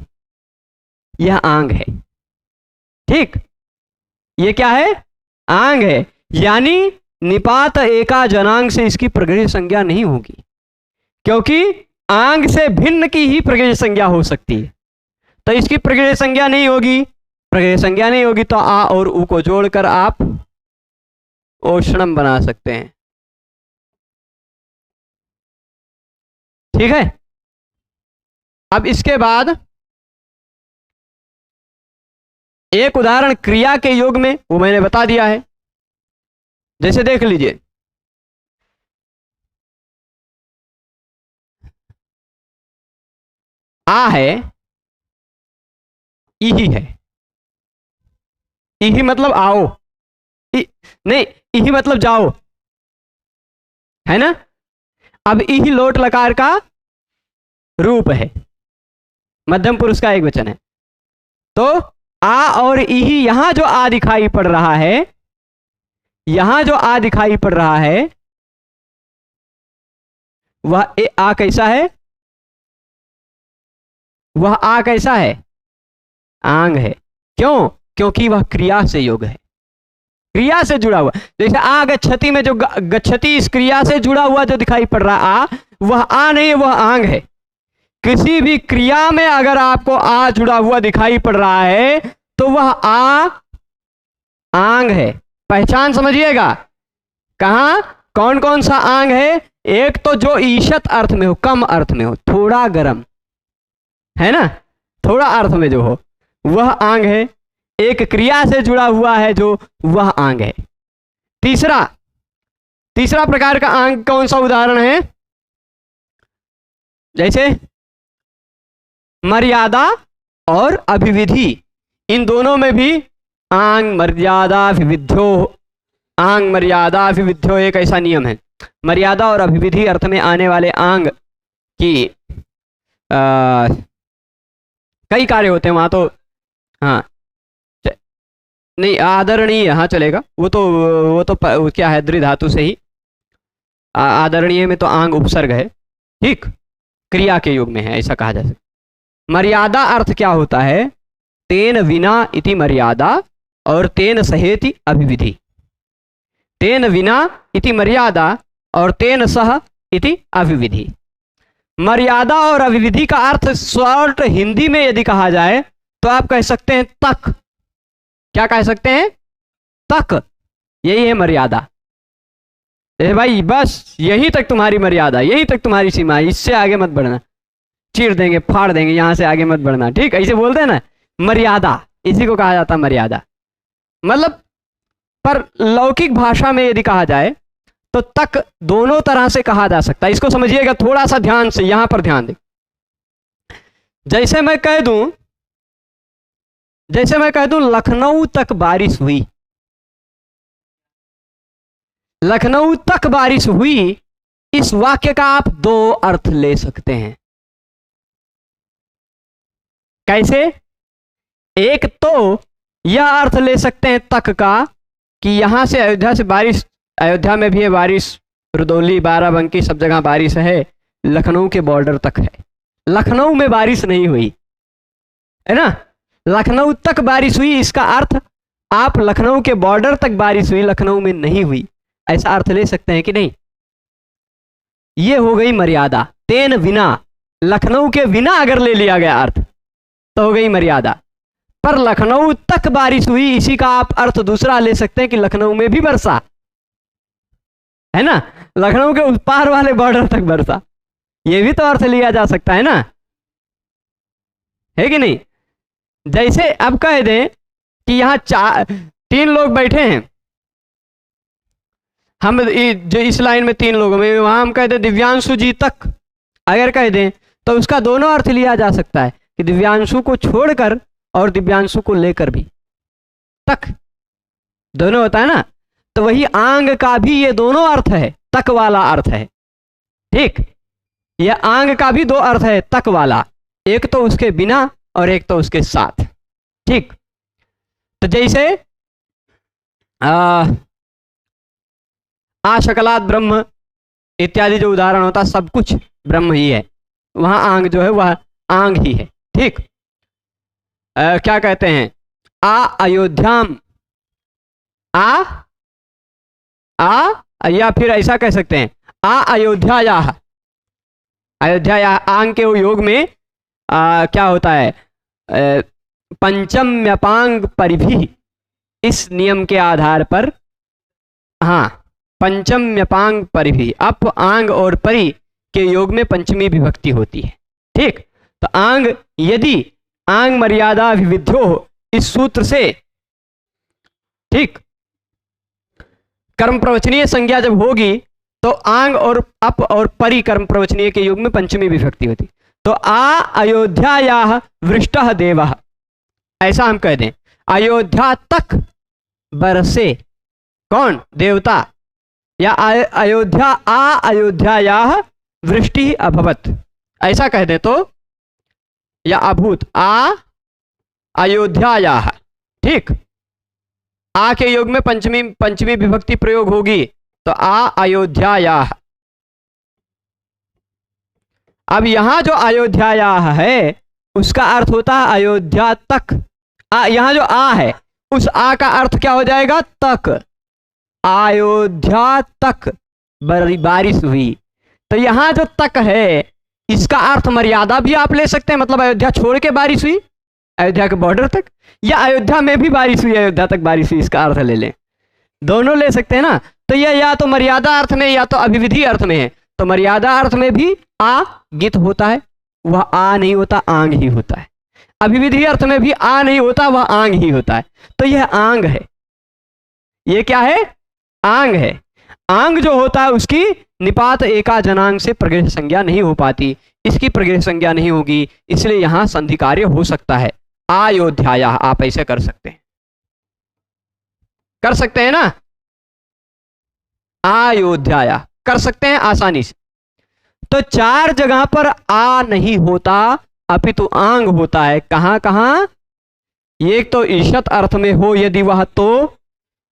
यह आंग है। ठीक, ये क्या है? आंग है। यानी निपात एका जनांग से इसकी प्रगृह्य संज्ञा नहीं होगी, क्योंकि आंग से भिन्न की ही प्रगृह्य संज्ञा हो सकती है, तो इसकी प्रगृह्य संज्ञा नहीं होगी। प्रगृह्य संज्ञा नहीं होगी तो आ और उ को जोड़कर आप ओष्णम बना सकते हैं। ठीक है, अब इसके बाद एक उदाहरण क्रिया के योग में, वो मैंने बता दिया है। जैसे देख लीजिए, आ है, इही है, इही मतलब आओ, नहीं, इही मतलब जाओ, है ना। अब इही लोट लकार का रूप है, मध्यम पुरुष का एक वचन है। तो आ और इही, यहां जो आ दिखाई पड़ रहा है, यहां जो आ दिखाई पड़ रहा है वह आ कैसा है? वह आ कैसा है? आंग है। क्यों? क्योंकि वह क्रिया से योग है, क्रिया से जुड़ा हुआ। जैसे आ गच्छति में जो गच्छति इस क्रिया से जुड़ा हुआ जो दिखाई पड़ रहा आ, वह आ नहीं है, वह आंग है। किसी भी क्रिया में अगर आपको आ जुड़ा हुआ दिखाई पड़ रहा है तो वह आ आंग है। पहचान समझिएगा, कहां कौन कौन सा आंग है। एक तो जो ईषत अर्थ में हो, कम अर्थ में हो, थोड़ा गर्म, है ना, थोड़ा अर्थ में जो हो वह आंग है। एक क्रिया से जुड़ा हुआ है जो, वह आंग है। तीसरा प्रकार का आंग कौन सा उदाहरण है? जैसे मर्यादा और अभिविधि, इन दोनों में भी आंग मर्यादा विविध्यो, आंग मर्यादा विविध्यो एक ऐसा नियम है। मर्यादा और अभिविधि अर्थ में आने वाले आंग की कई कार्य होते हैं वहां, तो हाँ नहीं, आदरणीय, हाँ चलेगा, वो तो क्या है, द्विधातु से ही। आदरणीय में तो आंग उपसर्ग है, ठीक, क्रिया के युग में है, ऐसा कहा जा सकता। मर्यादा अर्थ क्या होता है? तेन विना इति मर्यादा और तेन सहेति अभिविधि। तेन विना इति मर्यादा और तेन सह इति अभिविधि। मर्यादा और अभिविधि का अर्थ शॉर्ट हिंदी में यदि कहा जाए तो आप कह सकते हैं तक। क्या कह सकते हैं? तक, यही है मर्यादा। भाई बस यहीं तक तुम्हारी मर्यादा, यहीं तक तुम्हारी सीमा, इससे आगे मत बढ़ना, चीर देंगे, फाड़ देंगे, यहां से आगे मत बढ़ना। ठीक, ऐसे बोलते हैं ना, मर्यादा, इसी को कहा जाता है मर्यादा। मतलब पर लौकिक भाषा में यदि कहा जाए तो तक दोनों तरह से कहा जा सकता है। इसको समझिएगा थोड़ा सा ध्यान से, यहां पर ध्यान दें। जैसे मैं कह दूं लखनऊ तक बारिश हुई, लखनऊ तक बारिश हुई, इस वाक्य का आप दो अर्थ ले सकते हैं। कैसे? एक तो यह अर्थ ले सकते हैं तक का कि यहां से अयोध्या से बारिश, अयोध्या में भी है बारिश, रुदौली, बाराबंकी, सब जगह बारिश है, लखनऊ के बॉर्डर तक है, लखनऊ में बारिश नहीं हुई, है ना, लखनऊ तक बारिश हुई। इसका अर्थ आप लखनऊ के बॉर्डर तक बारिश हुई, लखनऊ में नहीं हुई, ऐसा अर्थ ले सकते हैं कि नहीं? ये हो गई मर्यादा। तेन बिना, लखनऊ के बिना अगर ले लिया गया अर्थ तो हो गई मर्यादा। पर लखनऊ तक बारिश हुई, इसी का आप अर्थ दूसरा ले सकते हैं कि लखनऊ में भी बरसा, है ना, लखनऊ के उस पार वाले बॉर्डर तक बरसा, ये भी तो अर्थ लिया जा सकता है ना, है कि नहीं? जैसे अब कह दें कि यहां 3 लोग बैठे हैं, हम जो इस लाइन में 3 लोगों में, वहां हम कह दें दिव्यांशु जी तक, अगर कह दें तो उसका दोनों अर्थ लिया जा सकता है कि दिव्यांशु को छोड़कर और दिव्यांशु को लेकर भी, तक दोनों होता है ना। तो वही आंग का भी ये दोनों अर्थ है, तक वाला अर्थ है। ठीक, यह आंग का भी 2 अर्थ है, तक वाला, एक तो उसके बिना और एक तो उसके साथ। ठीक, तो जैसे शकलात ब्रह्म इत्यादि जो उदाहरण होता है, सब कुछ ब्रह्म ही है, वहां आंग जो है वह आंग ही है। ठीक, क्या कहते हैं, अयोध्याम, या फिर ऐसा कह सकते हैं अयोध्या, अयोध्या आंग के योग में क्या होता है, पंचम्यपांग परिभि, इस नियम के आधार पर, हाँ, पंचम्यपांग परिभि, अप आंग और परि के योग में पंचमी विभक्ति होती है। ठीक, तो आंग, यदि आंग मर्यादा विविध्यो हो, इस सूत्र से, ठीक, कर्म प्रवचनीय संज्ञा जब होगी तो आंग और अप और परि कर्म प्रवचनीय के योग में पंचमी विभक्ति होती। तो अयोध्यायाः वृष्टः देवः, ऐसा हम कह दें, अयोध्या तक बरसे कौन, देवता, या अयोध्यायाः वृष्टि अभवत्, ऐसा कह दें तो, या अभूत, अयोध्यायाः। ठीक, आ के योग में पंचमी विभक्ति प्रयोग होगी, तो अयोध्यायाः। अब यहां जो अयोध्यायाः है उसका अर्थ होता है अयोध्या तक। यहां जो आ है, उस आ का अर्थ क्या हो जाएगा, तक, अयोध्या तक बारिश हुई। तो यहां जो तक है इसका अर्थ मर्यादा भी आप ले सकते हैं, मतलब अयोध्या छोड़ के बारिश हुई, अयोध्या के बॉर्डर तक, या अयोध्या में भी बारिश हुई, अयोध्या तक बारिश हुई, इसका अर्थ ले लें, दोनों ले सकते हैं ना। तो यह या तो मर्यादा अर्थ में या तो अभिविधि अर्थ में है। तो मर्यादा अर्थ में भी आ गित होता है, वह आ नहीं होता, आंग ही होता है। अभिविधि अर्थ में भी आ नहीं होता, वह आंग ही होता है। तो यह आंग है, यह क्या है, आंग है। आंग जो होता है उसकी निपात एका जनांग से प्रगृह संज्ञा नहीं हो पाती, इसकी प्रगृह संज्ञा नहीं होगी, इसलिए यहां संधि कार्य हो सकता है। अयोध्याया, आप ऐसे कर सकते हैं, कर सकते हैं ना, अयोध्याया कर सकते हैं आसानी से। तो 4 जगह पर आ नहीं होता अपितु आंग होता है। कहां कहां, एक तो ईशत अर्थ में हो यदि वह, तो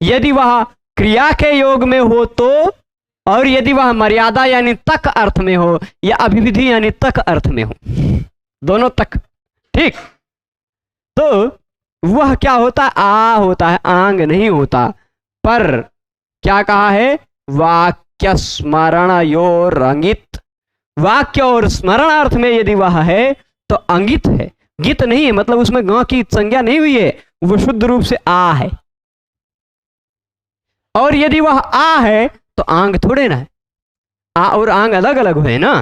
यदि वह क्रिया के योग में हो तो, और यदि वह मर्यादा यानी तक अर्थ में हो, या अभिविधि यानी तक अर्थ में हो, दोनों तक। ठीक, तो वह क्या होता है, आ होता है, आंग नहीं होता। पर क्या कहा है, वाक्य स्मरण योर अंगित, वाक्य और स्मरण अर्थ में यदि वह है तो अंगित है, गित नहीं है, मतलब उसमें ग की संज्ञा नहीं हुई है, वो शुद्ध रूप से आ है। और यदि वह आ है तो आंग थोड़े ना है, आ और आंग अलग अलग है ना,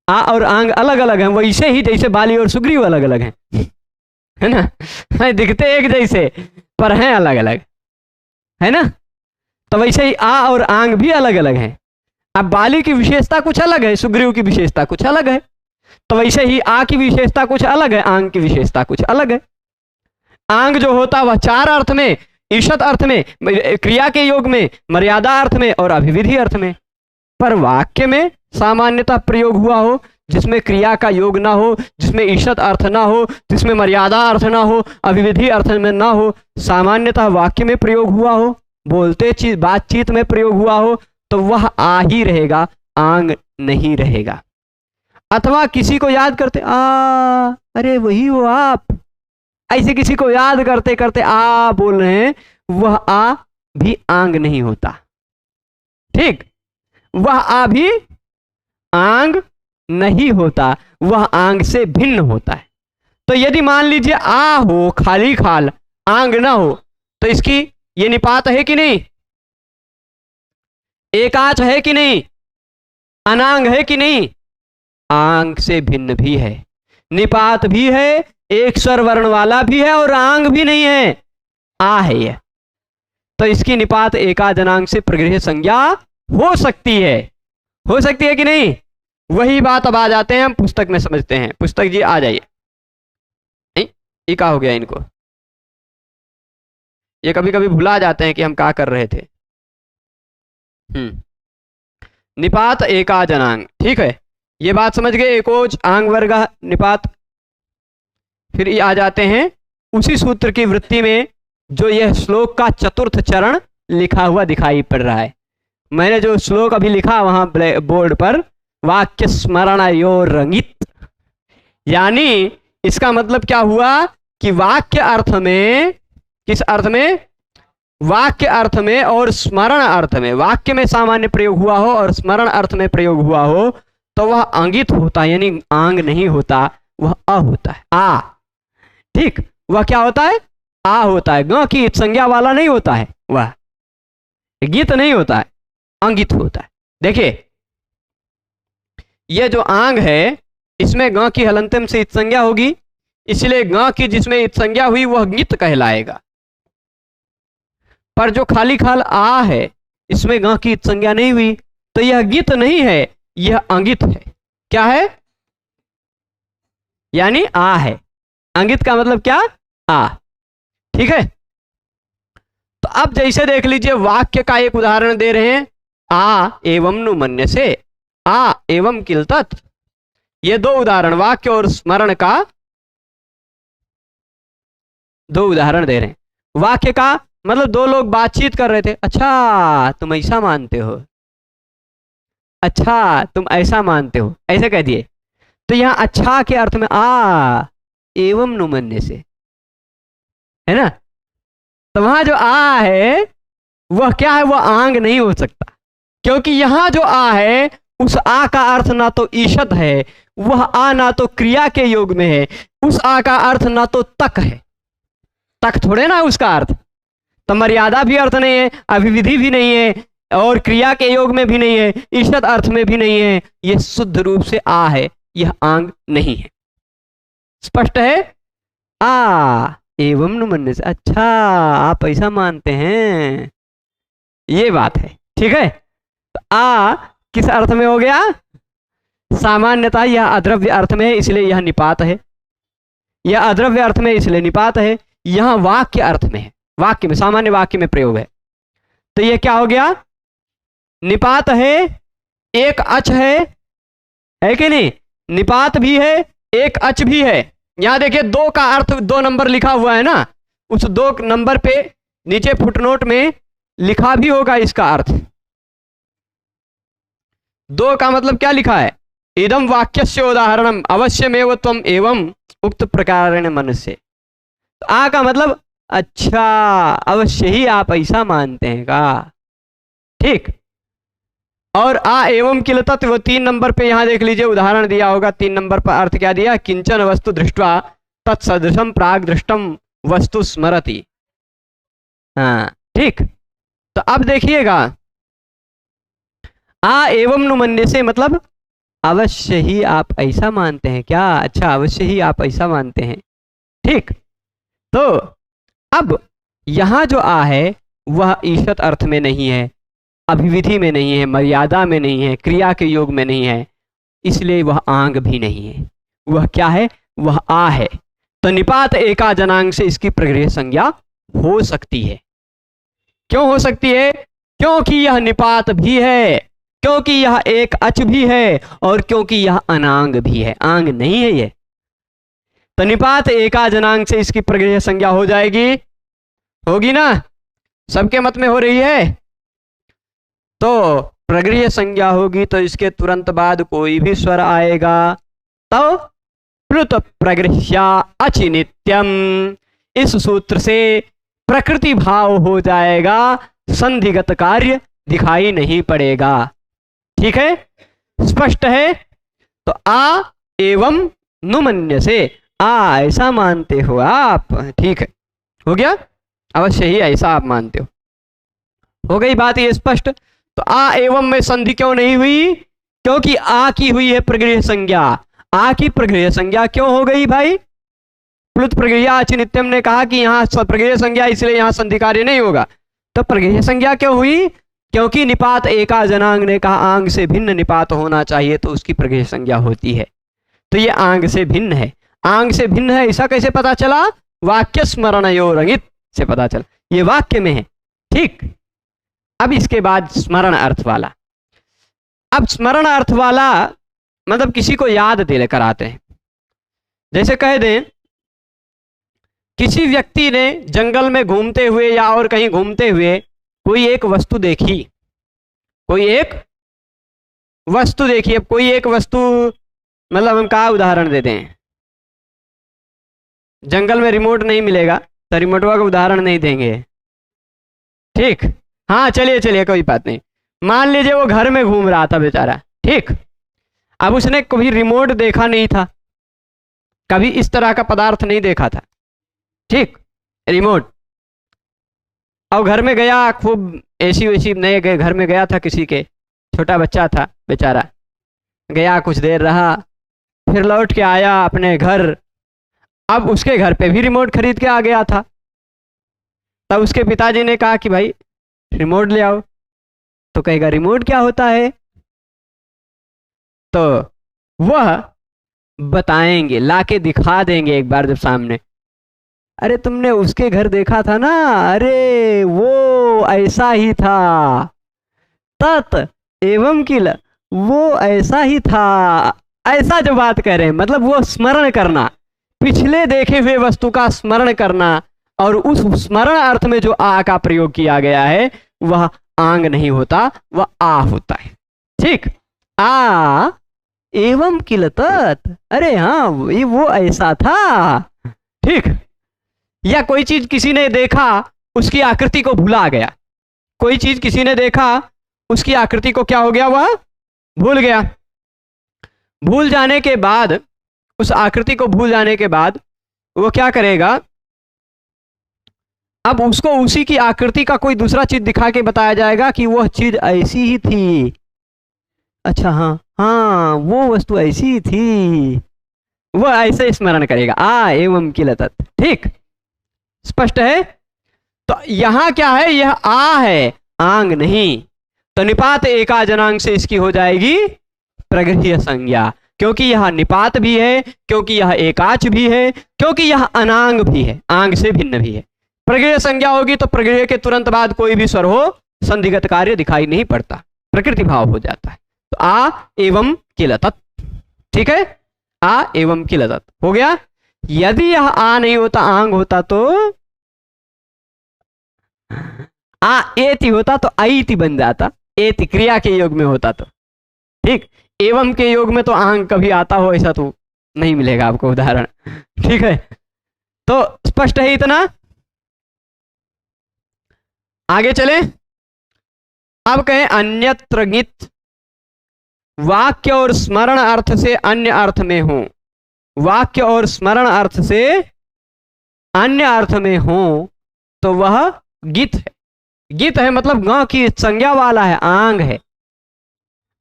आ और आंग अलग अलग है, वैसे ही जैसे बाली और सुग्रीव अलग अलग हैं, है ना, दिखते एक जैसे पर हैं अलग अलग, है ना। तो वैसे ही आ और आंग भी अलग अलग हैं। अब बाली की विशेषता कुछ अलग है, सुग्रीव की विशेषता कुछ अलग है, तो वैसे ही आ की विशेषता कुछ अलग है, आंग की विशेषता कुछ अलग है। आंग जो होता वह 4 अर्थ में, ईशत अर्थ में, क्रिया के योग में, मर्यादा अर्थ में और अभिविधि अर्थ में। पर वाक्य में सामान्यतः प्रयोग हुआ हो जिसमें क्रिया का योग ना हो, जिसमें ईशत अर्थ ना हो, जिसमें मर्यादा अर्थ ना हो, अभिविधि अर्थ में ना हो, सामान्यतः वाक्य में प्रयोग हुआ हो, बोलते चीज बातचीत में प्रयोग हुआ हो, तो वह आ ही रहेगा, आंग नहीं रहेगा। अथवा किसी को याद करते, अरे वही हो आप, ऐसे किसी को याद करते करते आ बोल रहे हैं, वह आ भी आंग नहीं होता। ठीक, वह आ भी आंग नहीं होता, वह आंग से भिन्न होता है। तो यदि मान लीजिए आ हो खाली खाल, आंग ना हो, तो इसकी ये निपात है कि नहीं, एकाच है कि नहीं, अनांग है कि नहीं, आंग से भिन्न भी है, निपात भी है, एक स्वर वर्ण वाला भी है और आंग भी नहीं है, आ है यह। तो इसकी निपात एकाजनांग से प्रगृह्य संज्ञा हो सकती है, हो सकती है कि नहीं। वही बात अब आ जाते हैं हम पुस्तक में समझते हैं। पुस्तक जी आ जाइए। नहीं, ये क्या हो गया इनको, ये कभी कभी भुला जाते हैं कि हम क्या कर रहे थे। निपात एकाजनांग, ठीक है, ये बात समझ गए, एकोज आंग वर्ग निपात। फिर ये आ जाते हैं उसी सूत्र की वृत्ति में जो यह श्लोक का चतुर्थ चरण लिखा हुआ दिखाई पड़ रहा है। मैंने जो श्लोक अभी लिखा वहां बोर्ड पर, वाक्य स्मरण यो रंगित, यानी इसका मतलब क्या हुआ कि वाक्य अर्थ में, किस अर्थ में, वाक्य अर्थ में और स्मरण अर्थ में, वाक्य में सामान्य प्रयोग हुआ हो और स्मरण अर्थ में प्रयोग हुआ हो तो वह अंगित होता है, यानी आंग नहीं होता, वह अ होता है, आ। ठीक, वह क्या होता है, आ होता है, ग की संज्ञा वाला नहीं होता है, वह गीत नहीं होता है, अंगित होता है। देखिए यह जो आंग है इसमें ग की हलंतम से इत संज्ञा होगी, इसलिए ग की जिसमें इत संज्ञा हुई वह गीत कहलाएगा। पर जो खाली खाल आ है इसमें ग की इत संज्ञा नहीं हुई, तो यह गीत नहीं है, यह अंगित है। क्या है, यानी आ है, अंगित का मतलब क्या, आ। ठीक है, तो अब जैसे देख लीजिए वाक्य का एक उदाहरण दे रहे हैं, आ एवं नु मन्य से, आ एवं किल तत्, ये दो उदाहरण वाक्य और स्मरण का दो उदाहरण दे रहे हैं। वाक्य का मतलब दो लोग बातचीत कर रहे थे, अच्छा तुम ऐसा मानते हो, अच्छा तुम ऐसा मानते हो, ऐसे कह दिए, तो यहां अच्छा के अर्थ में आ एवं नु मन्य से है ना। तो वहां जो आ है वह क्या है, वह आंग नहीं हो सकता, क्योंकि यहां जो आ है उस आ का अर्थ ना तो ईषद है, वह आ ना तो क्रिया के योग में है, उस आ का अर्थ ना तो तक है, तक थोड़े ना उसका अर्थ, तो मर्यादा भी अर्थ नहीं है, अभिविधि भी नहीं है, और क्रिया के योग में भी नहीं है, ईषद अर्थ में भी नहीं है, यह शुद्ध रूप से आ है, यह आंग नहीं है। स्पष्ट है, आ एवं नु मन्य से, अच्छा आप ऐसा मानते हैं, ये बात है। ठीक है, तो आ किस अर्थ में हो गया, सामान्यतः यह अद्रव्य अर्थ में है इसलिए यह निपात है, यह अद्रव्य अर्थ में इसलिए निपात है, यहां वाक्य अर्थ में है, वाक्य में, सामान्य वाक्य में प्रयोग है, तो यह क्या हो गया, निपात है, एक अच है कि नहीं, निपात भी है, एक अच भी है। यहां देखिए दो का अर्थ 2 नंबर लिखा हुआ है ना, उस 2 नंबर पे नीचे फुटनोट में लिखा भी होगा इसका अर्थ। 2 का मतलब क्या लिखा है, इदम वाक्यस्य उदाहरणम अवश्यमेव त्वम एवं उक्त प्रकारेण मनस्य। तो आ का मतलब अच्छा अवश्य ही आप ऐसा मानते हैं का। ठीक, और आ एवं किल तत्, वो 3 नंबर पे यहां देख लीजिए उदाहरण दिया होगा, 3 नंबर पर अर्थ क्या दिया, किंचन वस्तु दृष्ट्वा तत्सदृशम प्राग दृष्टम वस्तु स्मरति। हाँ ठीक, तो अब देखिएगा आ एवं नु मन्य से मतलब अवश्य ही आप ऐसा मानते हैं क्या, अच्छा अवश्य ही आप ऐसा मानते हैं। ठीक, तो अब यहां जो आ है वह ईषत अर्थ में नहीं है, अभिविधि में नहीं है, मर्यादा में नहीं है, क्रिया के योग में नहीं है, इसलिए वह आंग भी नहीं है। वह क्या है, वह आ है। तो निपात एका जनांग से इसकी प्रगृह्य संज्ञा हो सकती है। क्यों हो सकती है, क्योंकि यह निपात भी है, क्योंकि यह एक अच भी है, और क्योंकि यह अनांग भी है, आंग नहीं है ये। तो निपात एका जनांग से इसकी प्रगृह्य संज्ञा हो जाएगी, होगी ना, सबके मत में हो रही है। तो प्रगृह्य संज्ञा होगी तो इसके तुरंत बाद कोई भी स्वर आएगा, तो प्लुत प्रगृह्या अचि नित्यम, इस सूत्र से प्रकृति भाव हो जाएगा, संधिगत कार्य दिखाई नहीं पड़ेगा। ठीक है, स्पष्ट है। तो आ एवं नुमन्य से, ऐसा मानते हो आप, ठीक है, हो गया, अवश्य ही ऐसा आप मानते हो गई बात ये स्पष्ट। तो आ एवं में संधि क्यों नहीं हुई? क्योंकि आ की हुई है प्रगृह्य संज्ञा। आ की प्रगृह्य संज्ञा क्यों हो गई भाई? प्लुत प्रगृह्या अचिनित्यम ने कहा कि यहां प्रगृह्य संज्ञा, इसलिए यहां संधि कार्य नहीं होगा। तो प्रगृह्य संज्ञा क्यों हुई? क्योंकि निपात एका जनांग ने कहा आंग से भिन्न निपात होना चाहिए, तो उसकी प्रगृह्य संज्ञा होती है। तो ये आंग से भिन्न है। आंग से भिन्न है, ऐसा कैसे पता चला? वाक्य स्मरणयोरंगित से पता चला, ये वाक्य में है। ठीक, अब इसके बाद स्मरण अर्थ वाला। अब स्मरण अर्थ वाला मतलब किसी को याद दिले कराते हैं। जैसे कह दें किसी व्यक्ति ने जंगल में घूमते हुए या और कहीं घूमते हुए कोई एक वस्तु देखी, कोई एक वस्तु देखी। अब कोई एक वस्तु मतलब हम क्या उदाहरण देते हैं? जंगल में रिमोट नहीं मिलेगा तो रिमोटवा का उदाहरण नहीं देंगे। ठीक, हाँ चलिए चलिए, कोई बात नहीं। मान लीजिए वो घर में घूम रहा था बेचारा, ठीक। अब उसने कभी रिमोट देखा नहीं था, कभी इस तरह का पदार्थ नहीं देखा था, ठीक, रिमोट। और घर में गया, खूब एसी वेसी नए घर में गया था, किसी के छोटा बच्चा था बेचारा, गया कुछ देर रहा, फिर लौट के आया अपने घर। अब उसके घर पे भी रिमोट खरीद के आ गया था। तब उसके पिताजी ने कहा कि भाई रिमोट ले आओ। तो कहेगा रिमोट क्या होता है? तो वह बताएंगे, लाके दिखा देंगे एक बार जब सामने। अरे तुमने उसके घर देखा था ना, अरे वो ऐसा ही था, तत् एवं किल, वो ऐसा ही था। ऐसा जो बात कर रहे हैं, मतलब वो स्मरण करना, पिछले देखे हुए वस्तु का स्मरण करना। और उस स्मरण अर्थ में जो आ का प्रयोग किया गया है वह आंग नहीं होता, वह आ होता है। ठीक, आ एवं किल तत्, अरे हाँ वो ऐसा था। ठीक, या कोई चीज किसी ने देखा, उसकी आकृति को भुला गया। कोई चीज किसी ने देखा, उसकी आकृति को क्या हो गया? वह भूल गया। भूल जाने के बाद, उस आकृति को भूल जाने के बाद वो क्या करेगा? अब उसको उसी की आकृति का कोई दूसरा चीज दिखा के बताया जाएगा कि वह चीज ऐसी ही थी। अच्छा हाँ हाँ, वो वस्तु ऐसी ही थी, वह ऐसे स्मरण करेगा। आ एवं किल तत्। ठीक, स्पष्ट है। तो यहां क्या है? यह आ है, आंग नहीं। तो निपात एका जनांग से इसकी हो जाएगी प्रगृह्य संज्ञा, क्योंकि यह निपात भी है, क्योंकि यह एकाच भी है, क्योंकि यह अनांग भी है, आंग से भिन्न भी है। प्रगृह्य संज्ञा होगी तो प्रगृह्य के तुरंत बाद कोई भी स्वर हो, संधिगत कार्य दिखाई नहीं पड़ता, प्रकृति भाव हो जाता है। तो आ एवं किल तत्। ठीक है, आ एवं किल तत् हो गया। यदि यह आ नहीं होता, आंग होता, तो आ एति होता तो ऐति बन जाता, एति क्रिया के योग में होता तो। ठीक, एवं के योग में तो आंग कभी आता हो ऐसा तो नहीं मिलेगा आपको उदाहरण। ठीक है, तो स्पष्ट है इतना। आगे चले। अब कहें अन्यत्र ङित् वाक्य और स्मरण अर्थ से अन्य अर्थ में हो, वाक्य और स्मरण अर्थ से अन्य अर्थ में हो तो वह ङित् है। ङित् है मतलब ङ की संज्ञा वाला है, आंग है।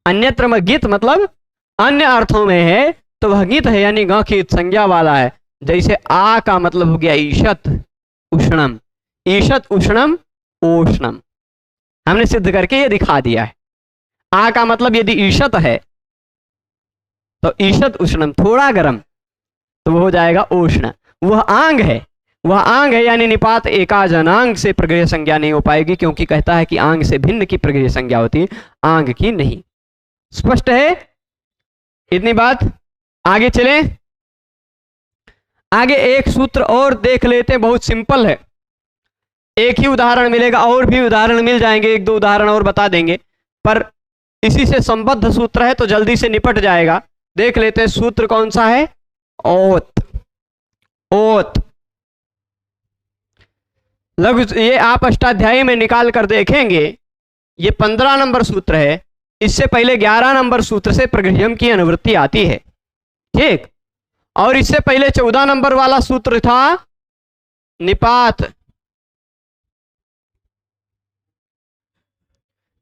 अन्यत्र में ङित् मतलब अन्य अर्थों में है तो वह ङित् है, यानी ङ की संज्ञा वाला है। जैसे आ का मतलब हो गया ईशत उष्णम, ईशत उष्णम ओष्णम, हमने सिद्ध करके ये दिखा दिया है। आ का मतलब यदि ईशत है तो ईशत उष्णम, थोड़ा गर्म, तो वो हो जाएगा ओष्ण। वह आंग है, वह आंग है, यानी निपात एका जनांग से प्रगृह्य संज्ञा नहीं हो पाएगी, क्योंकि कहता है कि आंग से भिन्न की प्रगृह्य संज्ञा होती है, आंग की नहीं। स्पष्ट है इतनी बात। आगे चले। आगे एक सूत्र और देख लेते हैं, बहुत सिंपल है, एक ही उदाहरण मिलेगा, और भी उदाहरण मिल जाएंगे, एक दो उदाहरण और बता देंगे, पर इसी से संबद्ध सूत्र है तो जल्दी से निपट जाएगा। देख लेते हैं सूत्र कौन सा है? ओत। ओत लघु, ये आप अष्टाध्यायी में निकाल कर देखेंगे, ये 15 नंबर सूत्र है। इससे पहले 11 नंबर सूत्र से प्रगृह्यम की अनुवृत्ति आती है, ठीक। और इससे पहले 14 नंबर वाला सूत्र था निपात।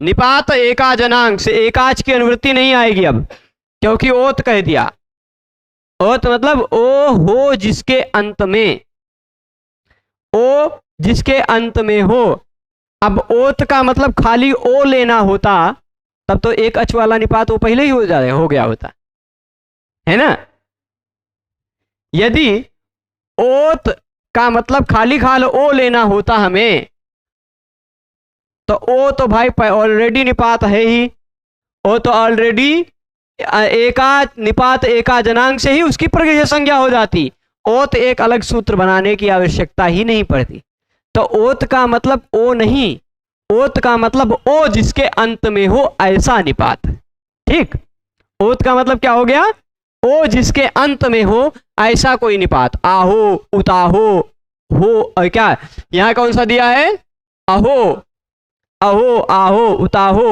निपात एकाजनांक से एकाच की अनुवृत्ति नहीं आएगी अब, क्योंकि ओत कह दिया। ओत मतलब ओ हो जिसके अंत में, ओ जिसके अंत में हो। अब ओत का मतलब खाली ओ लेना होता तब तो एक अच वाला निपात वो पहले ही हो गया होता है ना। यदि ओत का मतलब खाली खाल ओ लेना होता हमें, तो ओ तो भाई ऑलरेडी निपात है ही, ओ तो ऑलरेडी एका निपात एका जनांक से ही उसकी प्रगृह्य संज्ञा हो जाती। ओत एक अलग सूत्र बनाने की आवश्यकता ही नहीं पड़ती। तो ओत का मतलब ओ नहीं, ओत का मतलब ओ जिसके अंत में हो ऐसा निपात, ठीक। ओत का मतलब क्या हो गया? ओ जिसके अंत में हो ऐसा कोई निपात। आहो, उताहो, हो, क्या यहां कौन सा दिया है? अहो, अहो, आहो, उताहो।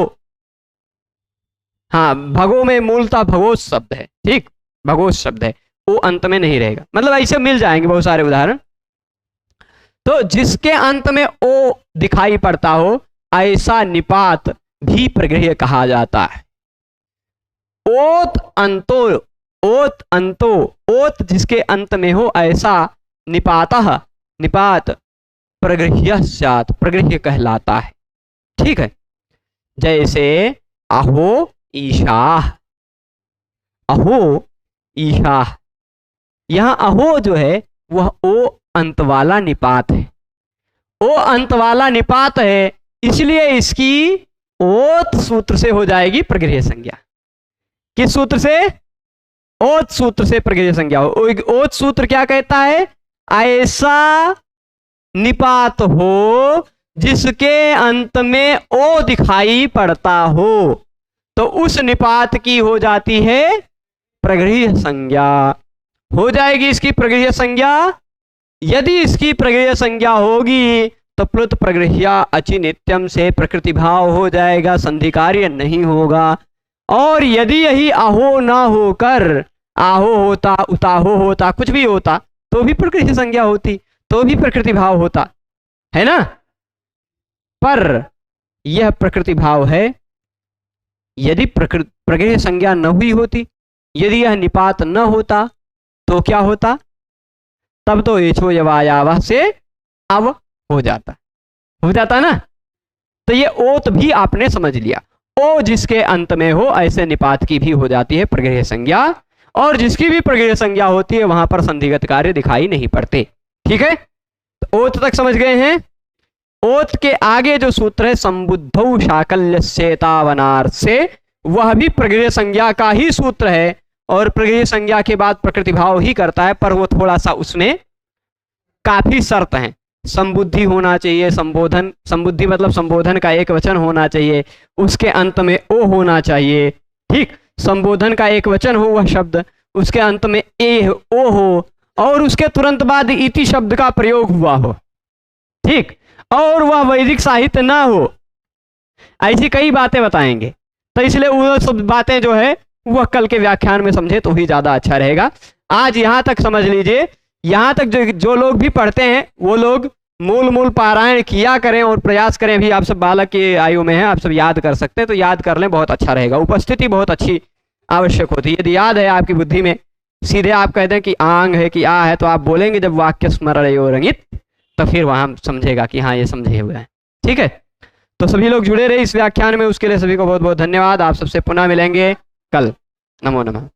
हाँ, भगो में मूलतः भगोस शब्द है, ठीक, भगोस शब्द है, वो अंत में नहीं रहेगा। मतलब ऐसे मिल जाएंगे बहुत सारे उदाहरण। तो जिसके अंत में ओ दिखाई पड़ता हो ऐसा निपात भी प्रगृह्य कहा जाता है। ओत अंतो, ओत अंतो, ओत जिसके अंत में हो ऐसा निपातः, निपात प्रगृह्य स्यात्, प्रगृह्य कहलाता है, ठीक है। जैसे अहो ईशाह, अहो ईशाह, यहां अहो जो है वह ओ अंत वाला निपात है। ओ अंत वाला निपात है, इसलिए इसकी ओत सूत्र से हो जाएगी प्रगृह्य संज्ञा। किस सूत्र से? ओत सूत्र से प्रगृह्य संज्ञा हो। ओत सूत्र क्या कहता है? ऐसा निपात हो जिसके अंत में ओ दिखाई पड़ता हो, तो उस निपात की हो जाती है प्रगृह्य संज्ञा। हो जाएगी इसकी प्रगृह्य संज्ञा। यदि इसकी प्रगृह्य संज्ञा होगी तो प्लुत प्रगृह्या अचि नित्यम से प्रकृति भाव हो जाएगा, संधि कार्य नहीं होगा। और यदि यही अहो ना होकर आहो होता, उताहो होता, कुछ भी होता तो भी प्रकृति संज्ञा होती, तो भी प्रकृति भाव होता है ना। पर यह प्रकृति भाव है। यदि प्रगृह्य संज्ञा न हुई होती, यदि यह निपात न होता तो क्या होता? तब तो एछो यवायावह से अव हो जाता ना। तो ये ओत भी आपने समझ लिया। ओ जिसके अंत में हो ऐसे निपात की भी हो जाती है प्रगृह्य संज्ञा, और जिसकी भी प्रगृह्य संज्ञा होती है वहां पर संधिगत कार्य दिखाई नहीं पड़ते, ठीक है। तो ओत तक समझ गए हैं। ओत के आगे जो सूत्र है संबुद्धौ शाकल्यस्येतावनार्थ से, वह भी प्रगृह्य संज्ञा का ही सूत्र है, और प्रगृह्य संज्ञा के बाद प्रकृति भाव ही करता है। पर वो थोड़ा सा उसमें काफी शर्त हैं। संबुद्धि होना चाहिए, संबोधन, संबुद्धि मतलब संबोधन का एक वचन होना चाहिए, उसके अंत में ओ होना चाहिए, ठीक। संबोधन का एक वचन हो वह शब्द, उसके अंत में ए ओ हो, और उसके तुरंत बाद इति शब्द का प्रयोग हुआ हो, ठीक। और वह वैदिक साहित्य ना हो। ऐसी कई बातें बताएंगे, तो इसलिए वो सब बातें जो है वह कल के व्याख्यान में समझे तो ही ज्यादा अच्छा रहेगा। आज यहां तक समझ लीजिए। यहां तक जो लोग भी पढ़ते हैं वो लोग मूल पारायण किया करें और प्रयास करें। भी आप सब बालक की आयु में हैं, आप सब याद कर सकते हैं तो याद कर लें, बहुत अच्छा रहेगा। उपस्थिति बहुत अच्छी आवश्यक होती है। यदि याद है आपकी बुद्धि में, सीधे आप कह दें कि आंग है कि आ है, तो आप बोलेंगे जब वाक्य स्मरण रंगित, तो फिर वहां समझेगा कि हाँ ये समझे हुए हैं, ठीक है। तो सभी लोग जुड़े रहे इस व्याख्यान में, उसके लिए सभी को बहुत बहुत धन्यवाद। आप सबसे पुनः मिलेंगे कल। नमो नमः।